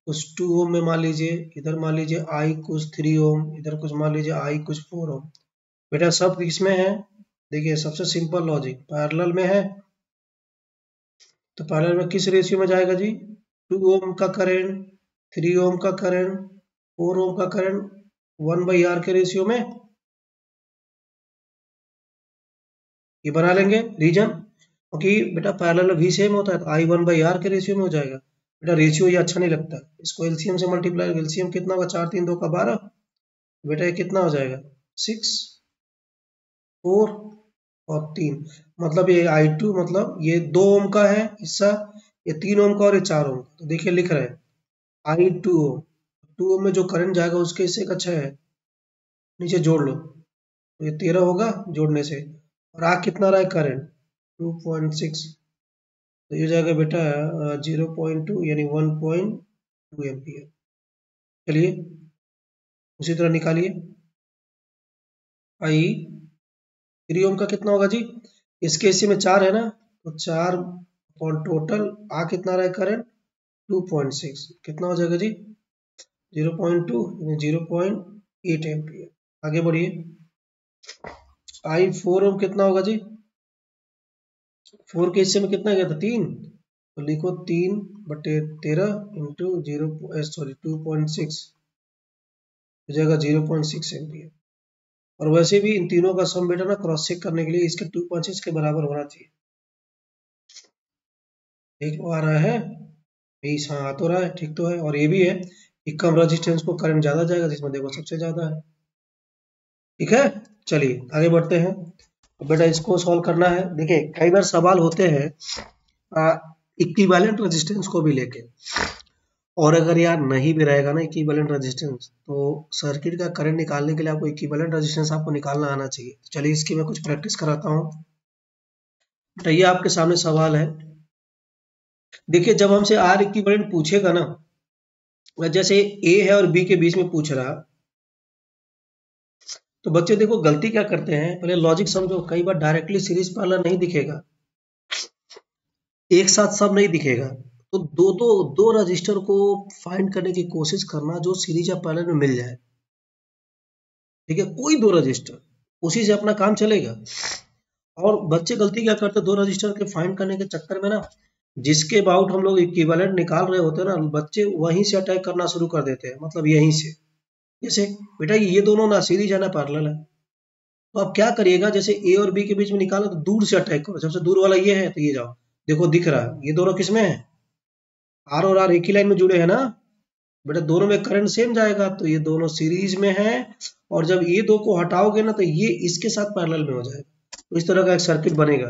कुछ 2 ओम में मान लीजिए, इधर मान लीजिए I कुछ 3 ओम, इधर कुछ मान लीजिए I कुछ 4 ओम। बेटा सब इसमें है। देखिए सबसे सिंपल लॉजिक, पैरेलल में है तो पैरेलल में किस रेशियो में जाएगा जी, 2 ओम का करंट, 3 ओम का करंट, 4 ओम का करंट 1/R के रेशियो में। ये बना लेंगे रीजन, क्योंकि बेटा पैरेलल में भी सेम होता है, तो I 1/R के रेशियो में हो जाएगा। बेटा रेशियो ये अच्छा नहीं लगता, इसको एलसीएम से मल्टीप्लाई, एलसीएम कितना होगा, 4 3 2 का 12। बेटा ये कितना हो जाएगा, 6 4 और 3, मतलब ये I2 मतलब ये 2 ओम का है हिस्सा, ये 3 ओम का और ये 4 ओम का। तो देखिए लिख रहे हैं I2 ओम, 2 ओम में जो करंट जाएगा उसके हिस्से का 6 है, नीचे जोड़ लो तो ये 13 होगा जोड़ने से। और आ कितना रहा है करंट 2.6, तो ये जाएगा बेटा 0.2 यानी 1.2 एम्पियर। चलिए उसी तरह निकालिए आई 3 ओम का कितना होगा जी, इसके हिस्से में 4 है ना, तो 4 और टोटल आ कितना रहा है करंट 2.6, कितना हो जाएगा जी 0.2 यानी 0.8 एम्पियर। आगे बढ़िए, I 4 ओम कितना होगा जी, 4 के हिस्से में कितना गया था 3, तो लिखो 3/13 इंटू 2.6 हो जाएगा 0.6 एम्पियर। और वैसे भी इन तीनों का सम बेटा ना क्रॉस चेक करने के लिए इसके 2.6 के बराबर होना चाहिए। ठीक आ रहा है 20, हाँ आ तो रहा है, ठीक तो है। और ये भी है कि कम रेजिस्टेंस को करंट ज्यादा जाएगा, जिसमें देखो सबसे ज्यादा है। ठीक है, चलिए आगे बढ़ते हैं। तो बेटा इसको सॉल्व करना है। देखिए कई बार सवाल होते हैं इक्विवेलेंट रेजिस्टेंस को भी लेके, और अगर यार नहीं भी रहेगा ना इक्विवेलेंट रेजिस्टेंस, तो सर्किट का करंट निकालने के लिए आपको इक्विवेलेंट रेजिस्टेंस आपको निकालना आना चाहिए। चलिए इसकी मैं कुछ प्रैक्टिस कराता हूँ। तो ये आपके सामने सवाल है। देखिए जब हमसे आर इक्विवेलेंट पूछेगा ना, जैसे ए है और बी के बीच में पूछ रहा, तो बच्चे देखो गलती क्या करते हैं, पहले लॉजिक समझो। कई बार डायरेक्टली सीरीज पैरेलल नहीं दिखेगा, एक साथ सब नहीं दिखेगा, तो दो रजिस्टर को फाइंड करने की कोशिश करना जो सीरीज या पैरेलल में मिल जाए। ठीक है, कोई दो रजिस्टर, उसी से अपना काम चलेगा। और बच्चे गलती क्या करते हैं, दो रजिस्टर के फाइंड करने के चक्कर में ना, जिसके अबाउट हम लोग इक्विवेलेंट निकाल रहे होते हैं ना, बच्चे वहीं से अटैक करना शुरू कर देते हैं, मतलब यहीं से। जैसे बेटा ये दोनों ना सीरीज है ना पैरेलल है, तो आप क्या करिएगा, जैसे ए और बी के बीच में निकालो तो दूर से अटैक करो। सबसे दूर वाला ये है तो ये जाओ, देखो दिख रहा है ये दोनों किसमें है, आर और आर एक ही लाइन में जुड़े हैं ना बेटा, दोनों में करंट सेम जाएगा, तो ये दोनों सीरीज में है। और जब ये दो को हटाओगे ना, तो ये इसके साथ पैरेलल में हो जाएगा। तो इस तरह का एक सर्किट बनेगा,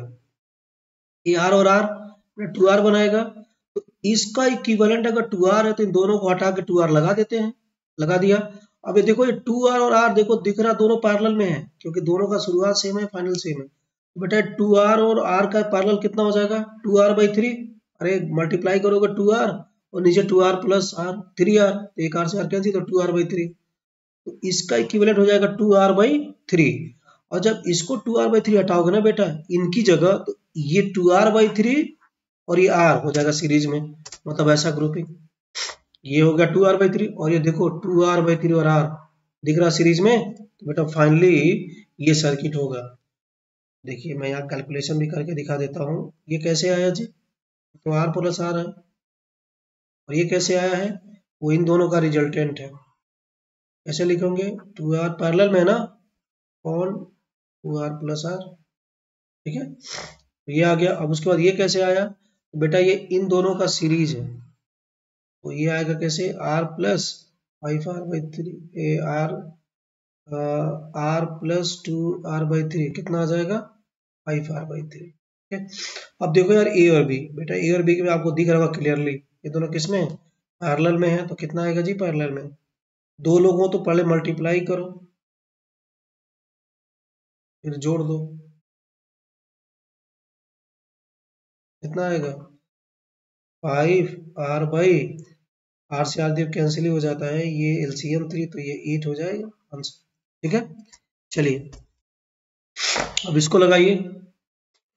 ये आर और आर 2R बनाएगा। तो इसका इक्विवेलेंट अगर 2R है, तो इन दोनों को हटा के 2R लगा देते हैं, लगा दिया। अब ये देखो ये 2R और R देखो दिख रहा दोनों पैरेलल में है, क्योंकि दोनों का शुरुआत सेम है, फाइनल सेम है। तो बेटा 2R और R का पैरेलल कितना हो जाएगा, 2R/3। अरे मल्टीप्लाई करोगे 2R और नीचे 2R प्लस R 3R, तो एक R से R कैंसिल, तो 2R/3। तो इसका इक्विवेलेंट हो जाएगा 2R/3। और जब इसको 2R/3 हटाओगे ना बेटा इनकी जगह, तो ये 2R/3 और ये R हो जाएगा सीरीज में, मतलब ऐसा ग्रुपिंग। ये हो गया 2R/3 और ये देखो 2R/3 और R दिख रहा सीरीज में, तो बेटा फाइनली ये सर्किट होगा। देखिए मैं यहाँ कैलकुलेशन भी करके दिखा देता हूँ। ये कैसे आया जी, तो R प्लस R है, और ये कैसे आया है, वो इन दोनों का रिजल्टेंट है। कैसे लिखेंगे, 2R पैरेलल में है ना, कौन 2R प्लस R। ठीक है, तो ये आ गया। अब उसके बाद ये कैसे आया, तो बेटा ये इन दोनों का सीरीज है, तो ये आएगा कैसे, R plus 5R/3 R R plus 2R/3 कितना आ जाएगा 5R/3। ठीक है, अब देखो यार ए और बी, बेटा ए और बी में आपको दिख रहा होगा क्लियरली, ये दोनों किसमें पैरेलल में है, तो कितना आएगा जी पैरेलल में, दो लोगों तो पहले मल्टीप्लाई करो फिर जोड़ दो, कितना आएगा 5R/आर से आर दियो कैंसिल ही हो जाता है, ये एलसीएम 3 तो ये 8 हो जाएगा आंसर। ठीक है, चलिए अब इसको लगाइए।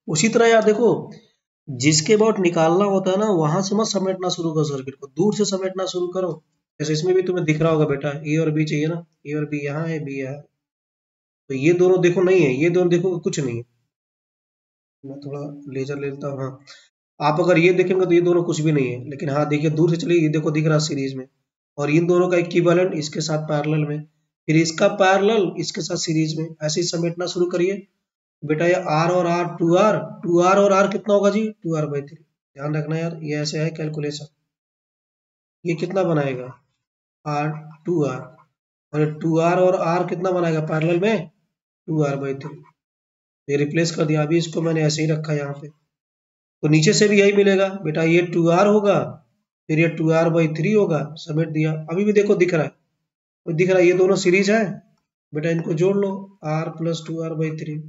उसी तरह यार देखो, जिसके अबाउट निकालना होता है ना, वहां से मत समेटना शुरू करो सर्किट को, दूर से समेटना शुरू करो। जैसे इसमें भी तुम्हें दिख रहा होगा बेटा ए और बी चाहिए ना, ए और बी यहाँ है, बी यहाँ है, तो ये दोनों देखो नहीं है, ये दोनों देखो कुछ नहीं है। मैं थोड़ा लेजर ले लेता हूँ। हाँ, आप अगर ये देखेंगे तो ये दोनों कुछ भी नहीं है, लेकिन हाँ देखिए दूर से चलिए, ये देखो दिख रहा सीरीज में, और इन दोनों का इक्विवेलेंट इसके साथ पैरेलल में, फिर इसका पैरेलल इसके साथ सीरीज में, ऐसे ही समेटना शुरू करिए। बेटा ये आर और आर 2R और आर कितना होगा जी 2R/3। ध्यान रखना यार, ये ऐसे है कैलकुलेशन, ये कितना बनाएगा आर 2R, और 2R और आर कितना बनाएगा पैरेलल में 2R/3। ये रिप्लेस कर दिया, अभी इसको मैंने ऐसे ही रखा यहाँ पे, तो नीचे से भी यही मिलेगा बेटा, ये 2R होगा फिर ये 2R/3 होगा, समेट दिया। अभी भी देखो दिख रहा है, तो दिख रहा है ये दोनों सीरीज है बेटा, इनको जोड़ लो R प्लस 2R/3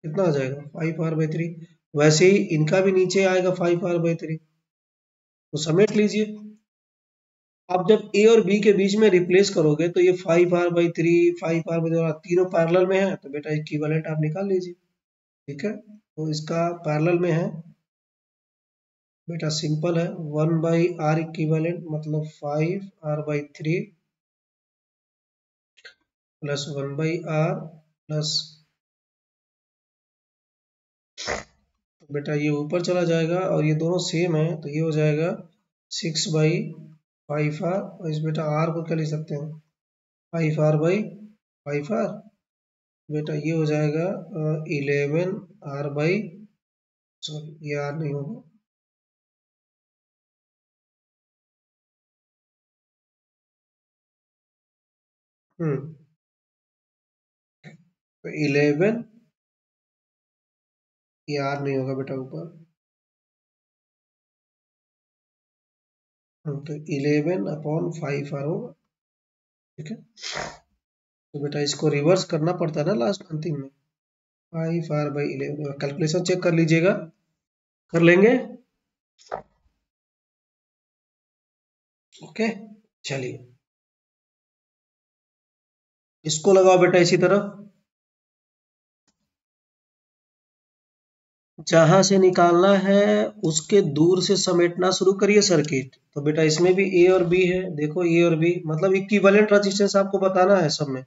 कितना आ जाएगा 5R/3। वैसे ही इनका भी नीचे आएगा 5R/3, तो समेट लीजिए। अब जब ए और बी के बीच में रिप्लेस करोगे, तो ये 5R/3 5R/3 तीनों पैरेलल में है, तो बेटा इक्विवेलेंट आप निकाल लीजिए। ठीक है, तो इसका पैरेलल में है बेटा, सिंपल है 1/R इक्विवेलेंट, मतलब 5R/3 प्लस 1/R प्लस तो बेटा ये ऊपर चला जाएगा और ये दोनों सेम है, तो ये हो जाएगा 6/5r, और इस बेटा r को क्या लिख सकते हैं 5r/5r। बेटा ये हो जाएगा 11r/, सॉरी ये r नहीं होगा, तो 11, ये r नहीं होगा बेटा ऊपर, तो 11/5r होगा। ठीक है, तो बेटा इसको रिवर्स करना पड़ता है ना लास्ट अंतिम में, 5r/11, कैलकुलेशन चेक कर लीजिएगा, कर लेंगे। ओके, चलिए इसको लगाओ बेटा इसी तरह, जहां से निकालना है उसके दूर से समेटना शुरू करिए सर्किट। तो बेटा इसमें भी ए और बी है, देखो ए और बी मतलब इक्विवेलेंट रेजिस्टेंस आपको बताना है सब में।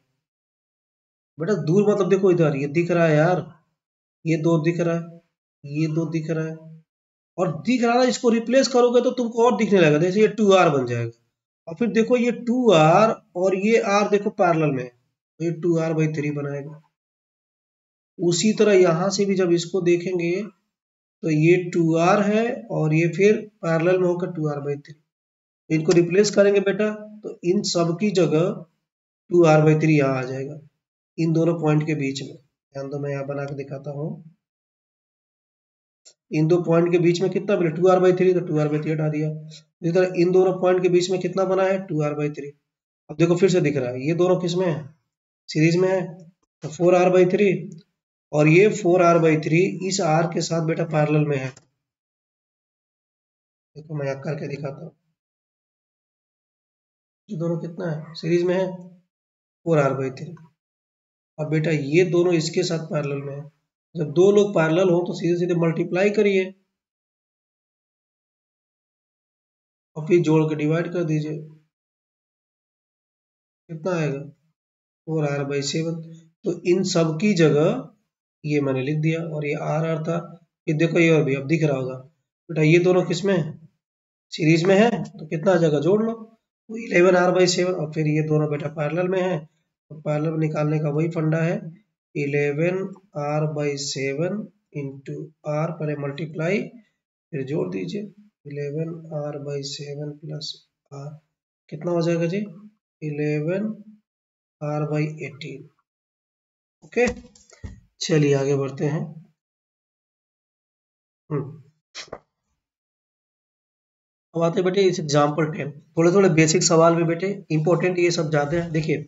बेटा दूर मतलब देखो इधर ये दिख रहा है यार, ये दो दिख रहा है, ये दो दिख रहा है, और दिख रहा है, इसको रिप्लेस करोगे तो तुमको और दिखने लगेगा, जैसे ये 2r बन जाएगा। और फिर देखो ये 2r और ये r देखो पैरेलल में है, तो ये 2r/3 बनाएगा। उसी तरह यहां से भी जब इसको देखेंगे तो ये 2r है और ये फिर पैरेलल में होकर 2r/3, इनको रिप्लेस करेंगे बेटा तो इन सब की जगह 2r/3 यहाँ आ जाएगा, इन दोनों पॉइंट के बीच में। ध्यान दो मैं यहाँ बना के दिखाता हूँ, इन दो पॉइंट के बीच में कितना बना 2r/3, तो 2r/3 हटा दिया। इसी तरह इन दोनों पॉइंट के बीच में कितना बना है 2r/3। अब देखो फिर से दिख रहा है, ये दोनों किस में है सीरीज में है, तो 4r/3, और ये 4r/3 इस r के साथ बेटा पैरेलल में है। देखो मैं यहाँ करके दिखाता हूँ, ये दोनों कितना है सीरीज में है 4r/3। अब बेटा ये दोनों इसके साथ पैरेलल में है, जब दो लोग पैरेलल हो तो सीधे सीधे मल्टीप्लाई करिए और फिर जोड़ के डिवाइड कर दीजिए, कितना आएगा 4r/7। तो इन सब की जगह ये मैंने लिख दिया, और ये r था, ये देखो ये और भी अब दिख रहा होगा बेटा, ये दोनों किसमें है सीरीज में है, तो कितना आ जाएगा जोड़ लो, तो 11r/7, और फिर ये दोनों बेटा पैरेलल में है, तो पैरेलल में निकालने का वही फंडा है, 11r/7 इंटू r, पहले मल्टीप्लाई फिर जोड़ दीजिए, 11r/7 प्लस r कितना हो जाएगा जी 11r/18। ओके, चलिए आगे बढ़ते हैं। अब आते हैं बेटे इस एग्जाम्पल 10, थोड़े थोड़े बेसिक सवाल में बेटे, इंपॉर्टेंट ये सब ज्यादा है। देखिए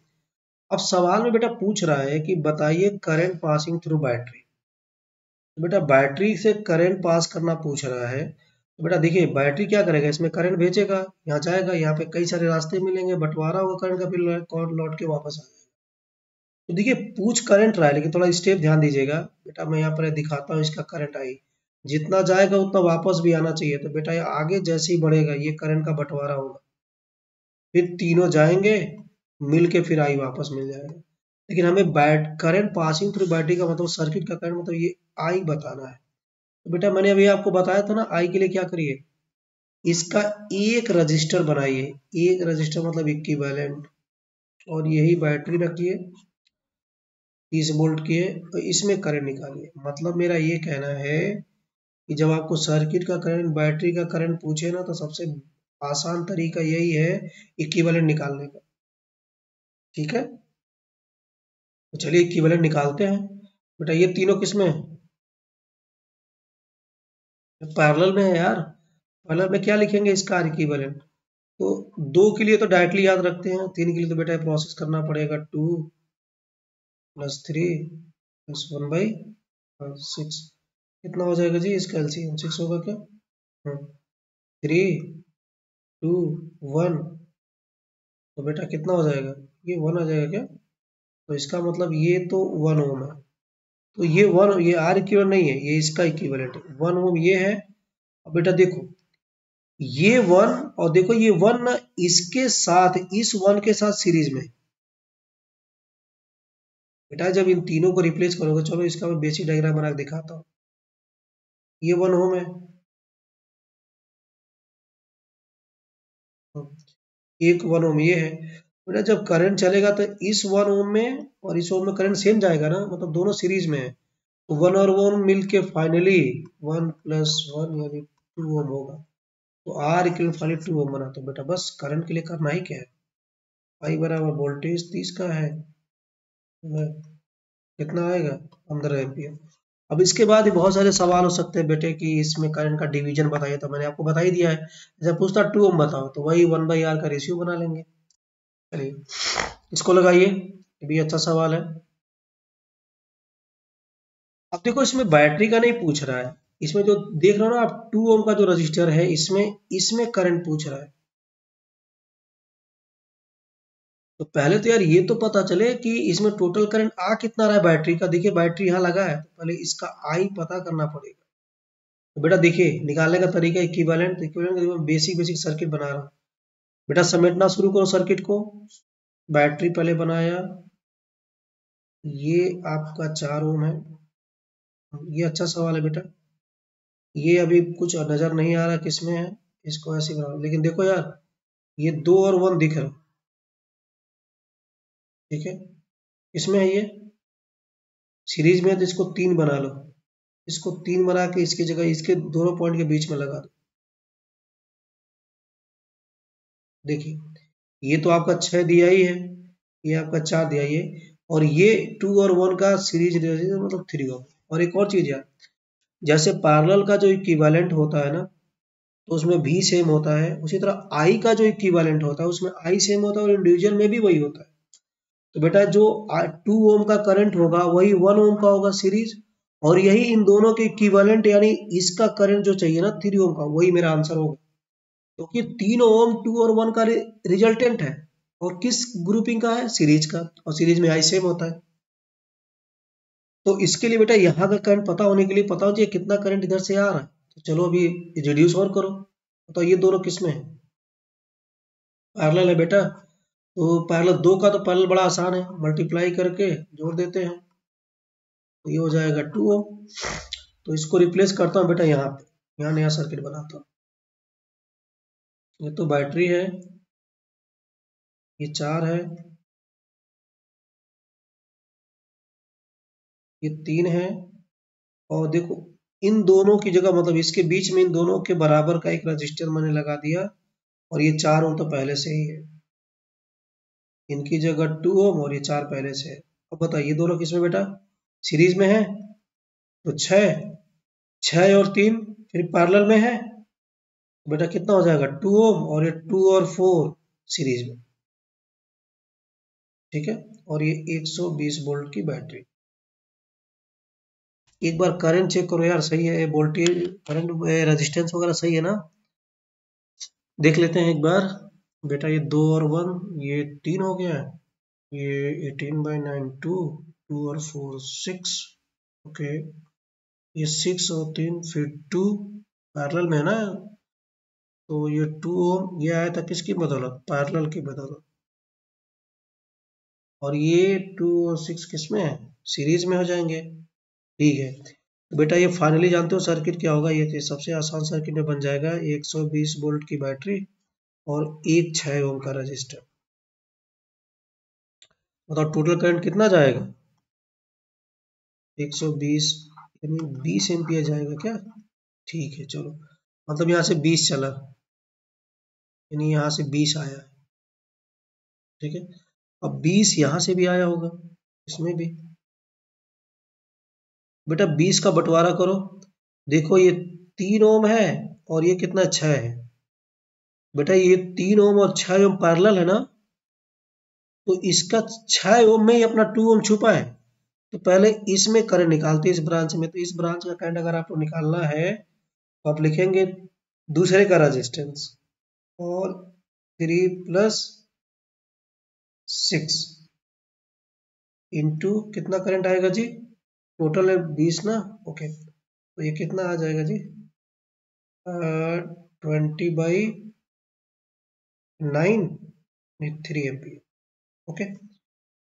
अब सवाल में बेटा पूछ रहा है कि बताइए करंट पासिंग थ्रू बैटरी, तो बेटा बैटरी से करंट पास करना पूछ रहा है, तो बेटा देखिए बैटरी क्या करेगा, इसमें करंट भेजेगा, यहाँ जाएगा, यहाँ पे कई सारे रास्ते मिलेंगे, बंटवारा होगा करंट का, फिर लौट के वापस आ जाएगा। तो देखिए पूछ करंट रहा है, लेकिन थोड़ा स्टेप ध्यान दीजिएगा बेटा, मैं यहाँ पर दिखाता हूँ इसका करंट आई, जितना जाएगा उतना वापस भी आना चाहिए, तो बेटा ये आगे जैसे ही बढ़ेगा ये करंट का बंटवारा होगा, फिर तीनों जाएंगे मिल के फिर आई वापस मिल जाएगा। लेकिन हमें करंट पासिंग थ्रू बैटरी का मतलब सर्किट का करंट मतलब ये आई बताना है। तो बेटा मैंने अभी आपको बताया था ना, आई के लिए क्या करिए, इसका एक रजिस्टर बनाइए, एक रजिस्टर मतलब इक्विवेलेंट, और यही बैटरी रखिए 30 वोल्ट की है, तो इसमें करंट निकालिए। मतलब मेरा ये कहना है कि जब आपको सर्किट का करंट बैटरी का करंट पूछे ना, तो सबसे आसान तरीका यही है इक्विवेलेंट निकालने का। ठीक है, तो चलिए इक्विवेलेंट निकालते हैं। बेटा ये तीनों किसमें है पैरेलल में है यार, पैरेलल में क्या लिखेंगे इसका इक्विवेलेंट, तो दो के लिए तो डायरेक्टली याद रखते हैं, तीन के लिए तो बेटा प्रोसेस करना पड़ेगा, 2+3+1/6 कितना हो जाएगा जी इसका एलसीएम 6 होगा क्या, 3, 2, 1, तो बेटा कितना हो जाएगा ये 1 आ जाएगा क्या, तो इसका मतलब ये तो 1 ओम है, तो ये 1 ये आर इक्विवेलेंट नहीं है, ये इसका इक्विवेलेंट है, 1 ओम ये है। अब बेटा देखो ये 1 और देखो ये 1 ना इसके साथ इस 1 के साथ सीरीज में, बेटा जब इन तीनों को रिप्लेस करोगे, चलो इसका मैं बेसिक डायग्राम बना के दिखाता हूँ। ये 1 ओम है, एक 1 ओम ये है बेटा। जब करंट चलेगा तो इस 1 ओम में और इस ओम में करंट सेम जाएगा ना, मतलब दोनों सीरीज में है, तो 1 और 1 मिल के फाइनली 1+1 यानी 2 ओम होगा। तो आर इक्वल फाइनली 2 ओम बना। तो बेटा बस करंट के लिए करना ही क्या है, आई बराबर वोल्टेज 30 का है, कितना आएगा 15 एम्पियर। अब इसके बाद ही बहुत सारे सवाल हो सकते हैं बेटे कि इसमें करंट का डिवीजन बताइए, तो मैंने आपको बता ही दिया है। जब पूछता 2 ओम बताओ तो वही 1/R का रेशियो बना लेंगे। चलिए इसको लगाइए, ये भी अच्छा सवाल है। अब देखो इसमें बैटरी का नहीं पूछ रहा है, इसमें जो देख रहे हो ना आप 2 ओम का जो रजिस्टर है इसमें इसमें करंट पूछ रहा है। तो पहले तो यार ये तो पता चले कि इसमें टोटल करंट आ कितना रहा है बैटरी का। देखिए बैटरी यहाँ लगा है, तो पहले इसका आई पता करना पड़ेगा। तो बेटा देखिए निकालने का तरीका equivalent, equivalent basic basic circuit बना रहा हूँ बेटा। समेटना शुरू करो सर्किट को। बैटरी पहले बनाया, ये आपका 4 ओम है। ये अच्छा सवाल है बेटा। ये अभी कुछ नजर नहीं आ रहा किसमें है, इसको ऐसे बनाओ। लेकिन देखो यार ये 2 और 1 दिख रहा, ठीक है, इसमें है ये सीरीज में है, तो इसको 3 बना लो। इसको 3 बना के इसकी जगह इसके दोनों पॉइंट के बीच में लगा दो। देखिए ये तो आपका 6 दिया ही है, ये आपका 4 दिया ही है, और ये 2 और 1 का सीरीज मतलब 3 ओम। और एक और चीज यार, जैसे पैरेलल का जो इक्विवेलेंट होता है ना, तो उसमें भी सेम होता है, उसी तरह आई का जो इक्विवेलेंट होता है उसमें आई सेम होता है, और इंडिविजुअल में भी वही होता है। तो बेटा जो 2 ओम का करंट होगा वही 1 ओम का होगा सीरीज, और यही इन दोनों के इक्विवेलेंट यानी इसका करंट जो चाहिए ना 3 ओम का, वही मेरा आंसर होगा। क्योंकि 3 ओम 2 और 1 का रिजल्टेंट है, और किस ग्रुपिंग का है, सीरीज का, और सीरीज में आई सेम होता है। तो इसके लिए बेटा यहाँ का करंट पता होने के लिए पता हो चाहिए कितना करंट इधर से आ रहा है। तो चलो अभी रिड्यूस और करो, तो ये दोनों किस में है, पैरेलल है बेटा। तो पैरेलल 2 का तो पैरेलल बड़ा आसान है, मल्टीप्लाई करके जोड़ देते हैं, तो ये हो जाएगा 2 ओम। तो इसको रिप्लेस करता हूँ बेटा यहाँ पे, यहाँ नया सर्किट बनाता हूँ। ये तो बैटरी है, ये 4 है, ये 3 है, और देखो इन दोनों की जगह मतलब इसके बीच में इन दोनों के बराबर का एक रजिस्टर मैंने लगा दिया, और ये 4 ओम तो पहले से ही है, इनकी जगह 2 ओम और ये 4 पहले से है। अब बताइए ये दोनों किसमें बेटा, सीरीज में है, तो 6 और 3 फिर पैरेलल में है, तो बेटा कितना हो जाएगा 2 ओम, और ये 2 और 4 सीरीज में, ठीक है। और ये 120 वोल्ट की बैटरी। एक बार करंट चेक करो यार, सही है वोल्टेज करंट रेजिस्टेंस वगैरह सही है ना, देख लेते हैं एक बार। बेटा ये 2 और 1 ये 3 हो गया, ये 18/9 2 और 4 6, ओके, ये 6 और 3 फिर 2 पैरेलल में है ना, तो ये 2 ओम ये आया था किसकी बदौलत, पैरेलल की बदौलत, और ये 2 और 6 किस में है, सीरीज में हो जाएंगे, ठीक है। तो बेटा ये फाइनली जानते हो सर्किट क्या होगा, ये सबसे आसान सर्किट में बन जाएगा, 120 वोल्ट की बैटरी और एक 6 ओम का रजिस्टर। बताओ टोटल करंट कितना जाएगा, 120 यानी 20 एम्पियर जाएगा क्या, ठीक है चलो, मतलब यहाँ से 20 चला, यानी यहाँ से 20 आया, ठीक है। अब 20 यहाँ से भी आया होगा, इसमें भी बेटा 20 का बंटवारा करो। देखो ये 3 ओम है और ये कितना 6 है, बेटा ये 3 ओम और 6 ओम पैरेलल है ना, तो इसका 6 ओम में ही अपना 2 ओम छुपा है। तो पहले इसमें करंट निकालते हैं, इस ब्रांच में, तो इस ब्रांच का करंट अगर आपको निकालना है तो आप लिखेंगे दूसरे का रेजिस्टेंस, और 3+6 इंटू कितना करंट आएगा जी, टोटल है 20 ना, ओके, तो ये कितना आ जाएगा जी, 20/9 3 एम्पियर, ओके।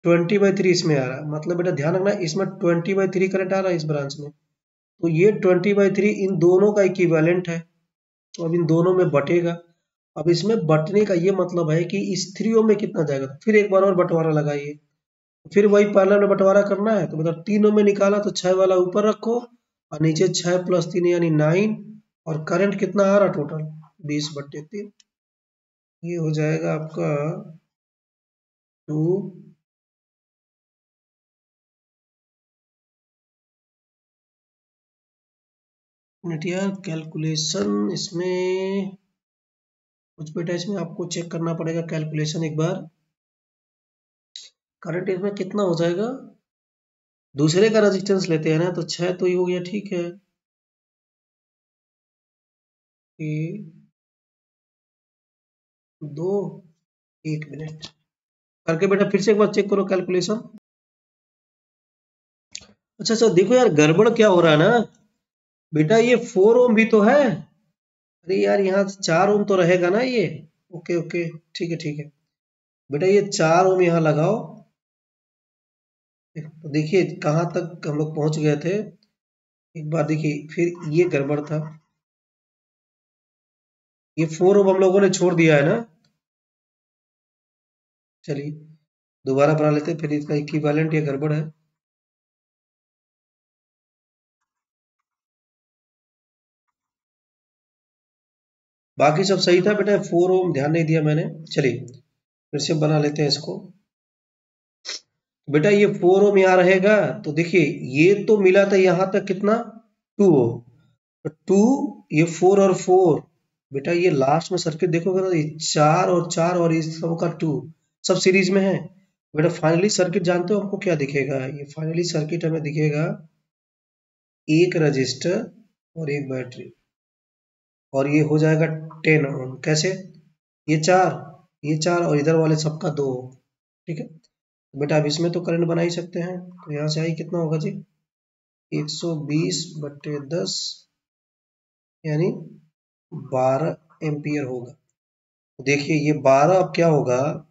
20/3 इसमें आ रहा है, मतलब बेटा ध्यान रखना इसमें 20/3 करंट आ रहा है इस ब्रांच में, तो ये 20/3 इन दोनों का इक्विवेलेंट है, तो अब इन दोनों में बटेगा। अब इसमें बटने का ये मतलब है कि इस 3 ओम में कितना जाएगा, तो फिर एक बार और बंटवारा लगाइए, फिर वही पैरेलल में बंटवारा करना है, तो मतलब 3 ओम में निकाला तो 6 वाला ऊपर रखो और नीचे 6 + 3 यानी 9, और करंट कितना आ रहा टोटल 20/3, ये हो जाएगा आपका 2। मिनट यार, कैलकुलेशन इसमें कुछ बेटा, इसमें आपको चेक करना पड़ेगा कैलकुलेशन एक बार। करंट इसमें कितना हो जाएगा, दूसरे का रेजिस्टेंस लेते हैं ना, तो 6 तो ये हो गया, ठीक है कि 2, 1 मिनट करके बेटा फिर से एक बार चेक करो कैलकुलेशन। अच्छा अच्छा, देखो यार गड़बड़ क्या हो रहा है ना बेटा, ये 4 ओम भी तो है। अरे यार यहाँ 4 ओम तो रहेगा ना ये। ओके ओके, ठीक है ठीक है बेटा, ये 4 ओम यहाँ लगाओ। तो देखिए कहाँ तक हम लोग पहुंच गए थे, एक बार देखिए, फिर ये गड़बड़ था, ये 4 ओम हम लोगों ने छोड़ दिया है ना। चलिए दोबारा बना लेते हैं, फिर इसका इक्विवेलेंट ये गड़बड़ है। बाकी सब सही था बेटा, 4 ओम ध्यान नहीं दिया मैंने। चलिए फिर से बना लेते हैं इसको। बेटा ये 4 ओम यहाँ रहेगा, तो देखिए ये तो मिला था यहाँ तक कितना, 2 ओम, तो 2, ये 4 और 4, बेटा ये लास्ट में सर्किट देखोगे ना, ये 4 और 4 और इस सबका 2, सब सीरीज में है। बेटा फाइनली सर्किट जानते हो हमको क्या दिखेगा, ये फाइनली सर्किट हमें दिखेगा एक रजिस्टर और एक बैटरी, और ये हो जाएगा 10 ओम। कैसे, ये 4, ये 4 और इधर वाले सबका 2, ठीक है। तो बेटा अब इसमें तो करंट बना ही सकते हैं, तो यहाँ से आई कितना होगा जी, 120/10 यानी 12 एम्पियर होगा। तो देखिए ये 12 अब क्या होगा,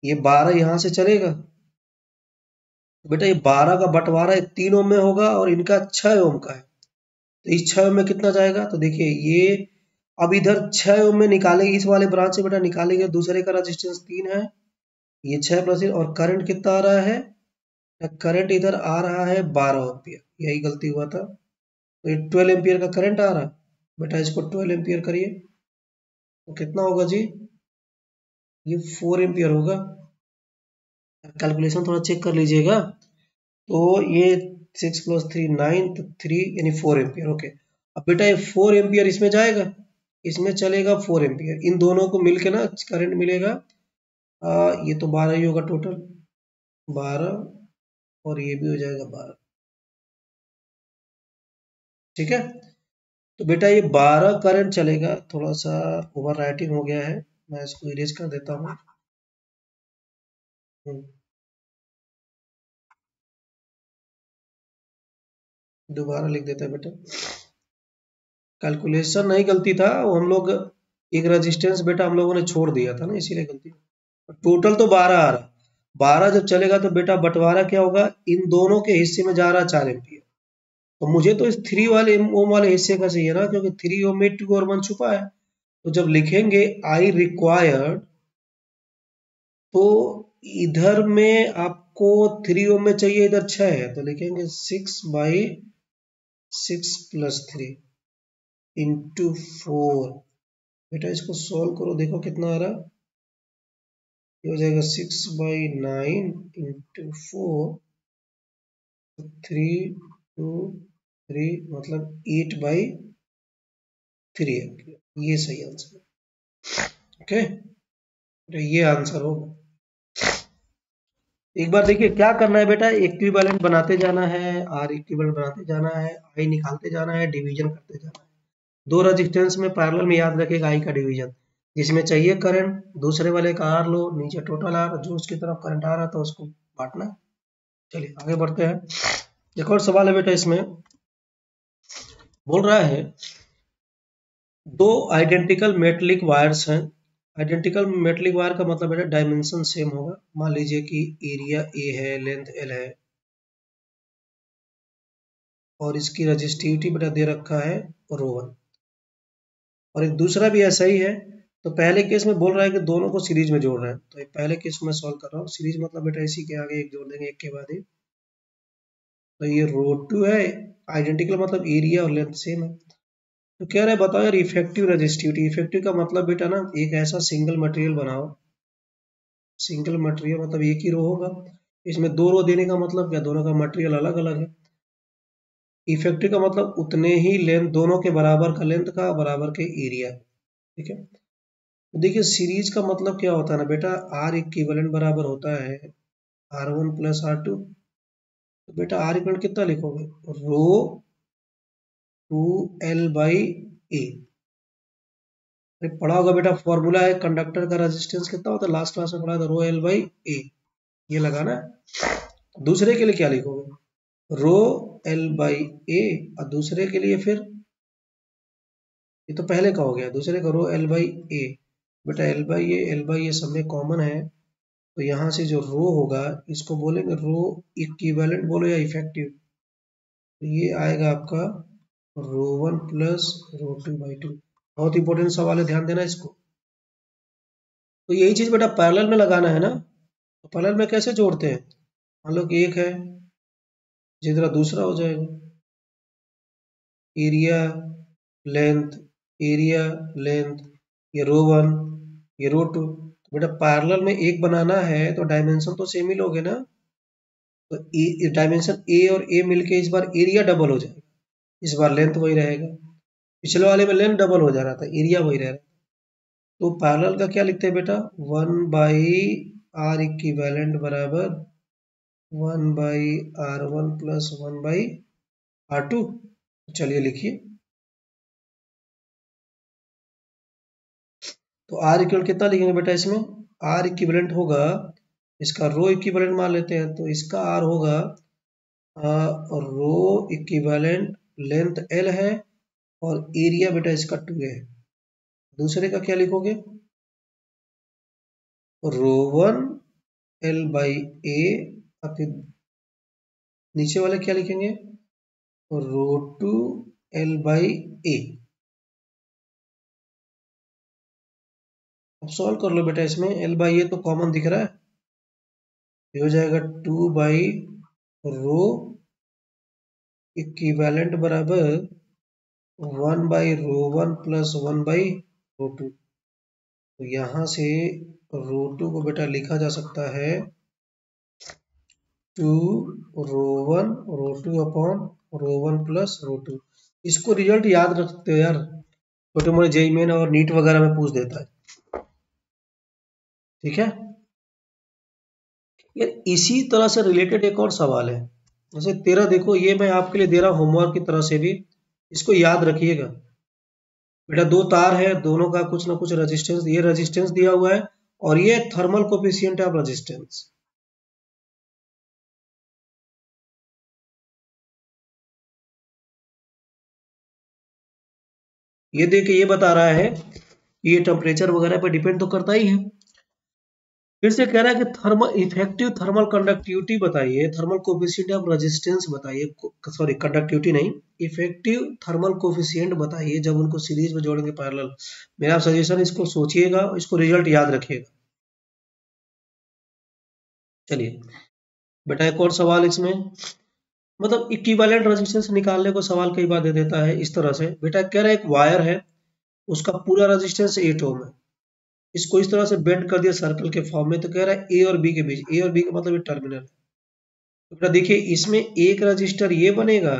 ये 12 यहाँ से चलेगा, तो बेटा ये 12 का बंटवारा 3 ओम में होगा और इनका 6 ओम का है, तो इस 6 ओम में कितना जाएगा, तो देखिए ये अब इधर 6 ओम में निकालेंगे, इस वाले ब्रांच से बेटा निकालेंगे, दूसरे का रजिस्टेंस 3 है, ये 6 + 3, और करंट कितना आ रहा है, करंट इधर आ रहा है 12 एम्पियर, यही गलती हुआ था, तो ये 12 एम्पियर का करंट आ रहा है। बेटा इसको 12 एम्पियर करिए, तो कितना होगा जी, ये 4 एम्पियर होगा। कैलकुलेशन थोड़ा चेक कर लीजिएगा। तो ये 6 + 3 9, तो 3 यानी 4 एम्पियर। ओके, अब बेटा ये 4 एम्पियर इसमें जाएगा, इसमें चलेगा 4 एम्पियर, इन दोनों को मिलके ना करंट मिलेगा, ये तो 12 ही होगा टोटल, 12 और ये भी हो जाएगा 12, ठीक है। तो बेटा ये 12 करंट चलेगा, थोड़ा सा ओवर राइटिंग हो गया है, मैं इसको इरेज कर देता हूँ। दोबारा लिख देते हैं बेटा, कैलकुलेशन नहीं गलती था, वो हम लोग एक रेजिस्टेंस बेटा हम लोगों ने छोड़ दिया था ना, इसीलिए गलती। टोटल तो 12 आ रहा, 12 जब चलेगा तो बेटा बंटवारा क्या होगा, इन दोनों के हिस्से में जा रहा है 4 एम्पियर, तो मुझे तो इस 3 वाले ओम वाले हिस्से का चाहिए ना, क्योंकि 3 ओम में 2 और 1 छुपा है। तो जब लिखेंगे आई रिक्वायर्ड, तो इधर में आपको 3 ओम में चाहिए, इधर 6 है, तो लिखेंगे 6/6 + 3 × 4। बेटा इसको सॉल्व करो, देखो कितना आ रहा, ये हो जाएगा 6/9 × 4, 3 2 3 मतलब 8/3 एम्पियर, ये सही आंसर है। ओके, तो ये आंसर होगा। एक बार देखिए क्या करना है बेटा, इक्विवेलेंट बनाते जाना है, आर इक्विवेलेंट बनाते जाना है, आई निकालते जाना है, डिवीजन करते जाना है। दो रेजिस्टेंस में पैरेलल में याद रखेगा आई का डिवीजन, जिसमें चाहिए करंट दूसरे वाले का आर लो, नीचे टोटल आर, जो उसकी तरफ करंट आ रहा था उसको बांटना। चलिए आगे बढ़ते हैं, एक और सवाल है बेटा, इसमें बोल रहा है दो आइडेंटिकल मेटलिक वायर्स हैं। आइडेंटिकल मेटलिक वायर का मतलब है डायमेंशन सेम होगा, मान लीजिए कि एरिया ए है, लेंथ एल है, और इसकी रजिस्टिविटी बेटा दे रखा है रो 1। और एक दूसरा भी ऐसा ही है। तो पहले केस में बोल रहा है कि दोनों को सीरीज में जोड़ रहा है, तो एक पहले केस में सॉल्व कर रहा हूँ। सीरीज मतलब बेटा इसी के आगे एक जोड़ देंगे, एक के बाद एक। तो ये रो 2 है, आइडेंटिकल मतलब एरिया और लेंथ सेम है। तो कह रहे हैं बताओ यार इफेक्टिव रजिस्टिविटी। इफेक्टिव का मतलब बेटा ना एक ऐसा सिंगल मटेरियल बनाओ, सिंगल मटेरियल मतलब एक ही रो होगा, इसमें दो रो देने का मतलब क्या, दोनों का मटेरियल अलग अलग है। इफेक्टिव का मतलब उतने ही लेंथ, दोनों के बराबर का लेंथ का बराबर के एरिया। ठीक है, तो देखिए सीरीज का मतलब क्या होता है ना बेटा, आर इक्विवेलेंट बराबर होता है R1 प्लस R2। तो बेटा आर इक्विवेलेंट कितना लिखोगे, रो 2L/A। अरे पढ़ा होगा बेटा, फॉर्मूला है कंडक्टर का रेजिस्टेंस कितना होता है, लास्ट क्लास में पढ़ा था, रो L/A। ये लगाना है। दूसरे के लिए क्या लिखोगे, रो L/A, और दूसरे के लिए फिर, ये तो पहले का हो गया, दूसरे का रो L/A। बेटा L/A सब में कॉमन है, तो यहाँ से जो रो होगा इसको बोलेंगे रो इक्विवेलेंट बोलो या इफेक्टिव। तो ये आएगा आपका रो 1 प्लस रो 2/2। बहुत इंपॉर्टेंट सवाल है, ध्यान देना इसको। तो यही चीज बेटा पैरेलल में लगाना है ना। तो पैरेलल में कैसे जोड़ते हैं, मान लो कि एक है, इसी तरह दूसरा हो जाएगा, एरिया लेंथ, एरिया लेंथ, ये रो 1, ये रो 2। तो बेटा पैरेलल में एक बनाना है तो डायमेंशन तो सेम ही लोगे ना। तो डायमेंशन ए और ए मिलके इस बार एरिया डबल हो जाएगा, इस बार लेंथ वही रहेगा। पिछले वाले में लेंथ डबल हो जा रहा था, एरिया वही रह रहा था। तो पैरेलल का क्या लिखते हैं बेटा, 1/R इक्विवेलेंट बराबर 1/R1 प्लस 1/R2। चलिए लिखिए, तो आर इक्वल कितना लिखेंगे बेटा, इसमें आर इक्विवेलेंट होगा, इसका रो इक्विवेलेंट मान लेते हैं, तो इसका आर होगा रो इक्विवेलेंट, लेंथ एल है और एरिया बेटा इसका 2 है। दूसरे का क्या लिखोगे, रो 1L/A, और फिर नीचे वाले क्या लिखेंगे, रो 2L/A। अब सॉल्व कर लो बेटा, इसमें L/A तो कॉमन दिख रहा है, ये हो जाएगा 2/रो इक्विवेलेंट बराबर 1/रो 1 प्लस 1/रो 2। तो यहाँ से रो 2 को बेटा लिखा जा सकता है 2रो 1 रो 2 अपॉन रो 1 प्लस रो 2। इसको रिजल्ट याद रख सकते हो यार, छोटे मोटे जेईई मेन और नीट वगैरह में पूछ देता है। ठीक है यार, इसी तरह से रिलेटेड एक और सवाल है, जैसे तेरा देखो, ये मैं आपके लिए दे रहा हूं होमवर्क की तरह से भी, इसको याद रखिएगा। बेटा दो तार है, दोनों का कुछ ना कुछ रेजिस्टेंस, ये रेजिस्टेंस दिया हुआ है और ये थर्मल कोफिशिएंट ऑफ रेजिस्टेंस। ये देखिए, ये बता रहा है कि ये टेम्परेचर वगैरह पे डिपेंड तो करता ही है। फिर से कह रहा है कि थर्मल इफेक्टिव थर्मल कंडक्टिविटी बताइए, थर्मल कोफिशिएंट ऑफ रेजिस्टेंस बताइए, सॉरी कंडक्टिविटी नहीं, इफेक्टिव थर्मल कोफिशिएंट बताइए जब उनको सीरीज में जोड़ेंगे पैरेलल। मेरा सजेशन, इसको सोचिएगा, इसको रिजल्ट याद रखिएगा। चलिए बेटा एक और सवाल इसमें, मतलब इक्विवेलेंट रेजिस्टेंस निकालने को सवाल कई बार दे देता है इस तरह से। बेटा कह रहा है एक वायर है, उसका पूरा रेजिस्टेंस 8 ओम है, इसको इस तरह से बेंड कर दिया सर्कल के फॉर्म में, तो कह रहा है ए और बी के बीच, ए और बी का मतलब ये टर्मिनल है। तो बेटा देखिए, इसमें एक रजिस्टर ये बनेगा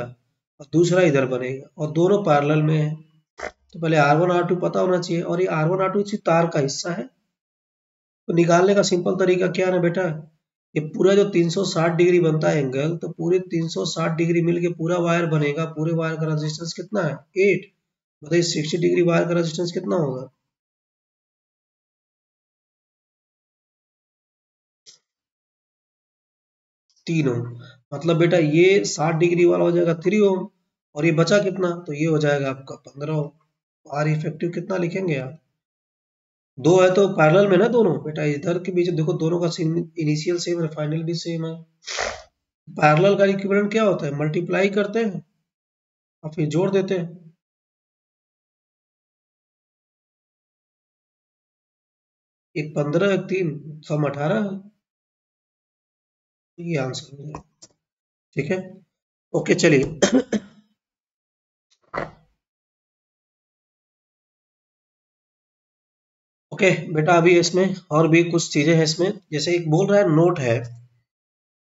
और दूसरा इधर बनेगा और दोनों पैरेलल में है। तो पहले R1 R2 पता होना चाहिए, और ये R1 R2 इसी तार का हिस्सा है। तो निकालने का सिंपल तरीका क्या है ना बेटा, ये पूरा जो 360 डिग्री बनता है एंगल, तो पूरे 360 डिग्री मिलके पूरा वायर बनेगा। पूरे वायर का रेजिस्टेंस कितना है, 8। बताइए 60 डिग्री वायर का रेजिस्टेंस कितना होगा, 3 ओम। मतलब बेटा ये 60 डिग्री वाला हो जाएगा 3 ओम, और ये बचा कितना, तो ये हो जाएगा आपका 15 ओम। आर इफेक्टिव कितना लिखेंगे आप, दो है तो पैरेलल में ना दोनों, बेटा इधर के बीच देखो, दोनों का इनिशियल सेम है, फाइनल भी सेम है। पैरेलल का इक्विवेलेंट क्या होता है, मल्टीप्लाई करते हैं और फिर जोड़ देते हैं। एक 15 एक 3 सम 18, ये आंसर हो जाएगा। ठीक है, ओके चलिए। ओके बेटा, अभी इसमें और भी कुछ चीजें हैं इसमें, जैसे एक बोल रहा है नोट है।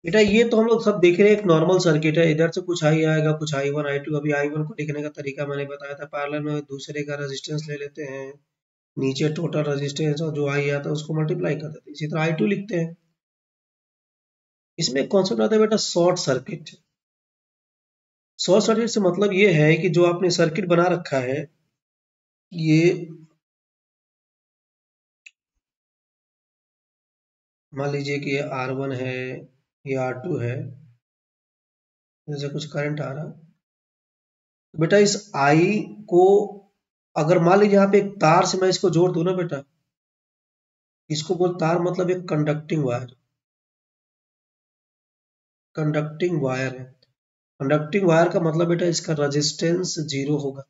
बेटा ये तो हम लोग सब देख रहे हैं, एक नॉर्मल सर्किट है, इधर से कुछ आई आएगा, कुछ I1 I2। अभी I1 को लिखने का तरीका मैंने बताया था, पैरेलल में दूसरे का रेजिस्टेंस ले लेते हैं, नीचे टोटल रेजिस्टेंस और जो आई आता है उसको मल्टीप्लाई कर देते हैं, इसी तरह I2 लिखते हैं। इसमें एक कॉन्सेप्ट आता है बेटा शॉर्ट सर्किट। शॉर्ट सर्किट से मतलब ये है कि जो आपने सर्किट बना रखा है, ये मान लीजिए कि ये R1 है, ये R2 है, जैसे कुछ करंट आ रहा है। तो बेटा इस I को अगर मान लीजिए यहाँ पे एक तार से मैं इसको जोड़ दूं ना बेटा, इसको बोल, तार मतलब एक कंडक्टिंग वायर, कंडक्टिंग वायर है। कंडक्टिंग वायर का मतलब बेटा इसका रेजिस्टेंस जीरो होगा।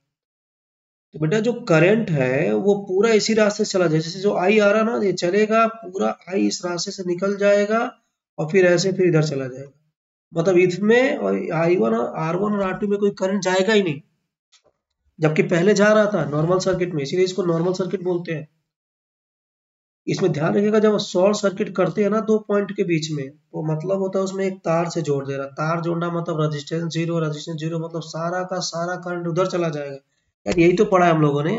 तो बेटा जो करंट है वो पूरा इसी रास्ते से चला जाए, जैसे जो आई आ रहा ना, ये चलेगा पूरा, आई इस रास्ते से निकल जाएगा और फिर ऐसे फिर इधर चला जाएगा। मतलब इसमें और I1 और R1 और R2 में कोई करंट जाएगा ही नहीं, जबकि पहले जा रहा था नॉर्मल सर्किट में, इसीलिए इसको नॉर्मल सर्किट बोलते हैं। इसमें ध्यान रखिएगा, जब शॉर्ट सर्किट करते हैं ना दो पॉइंट के बीच में, तो मतलब होता है उसमें एक तार से जोड़ दे रहा। तार जोड़ना मतलब रेजिस्टेंस जीरो, रेजिस्टेंस जीरो मतलब सारा का सारा करंट उधर चला जाएगा। यार यही तो पढ़ा है हम लोगों ने,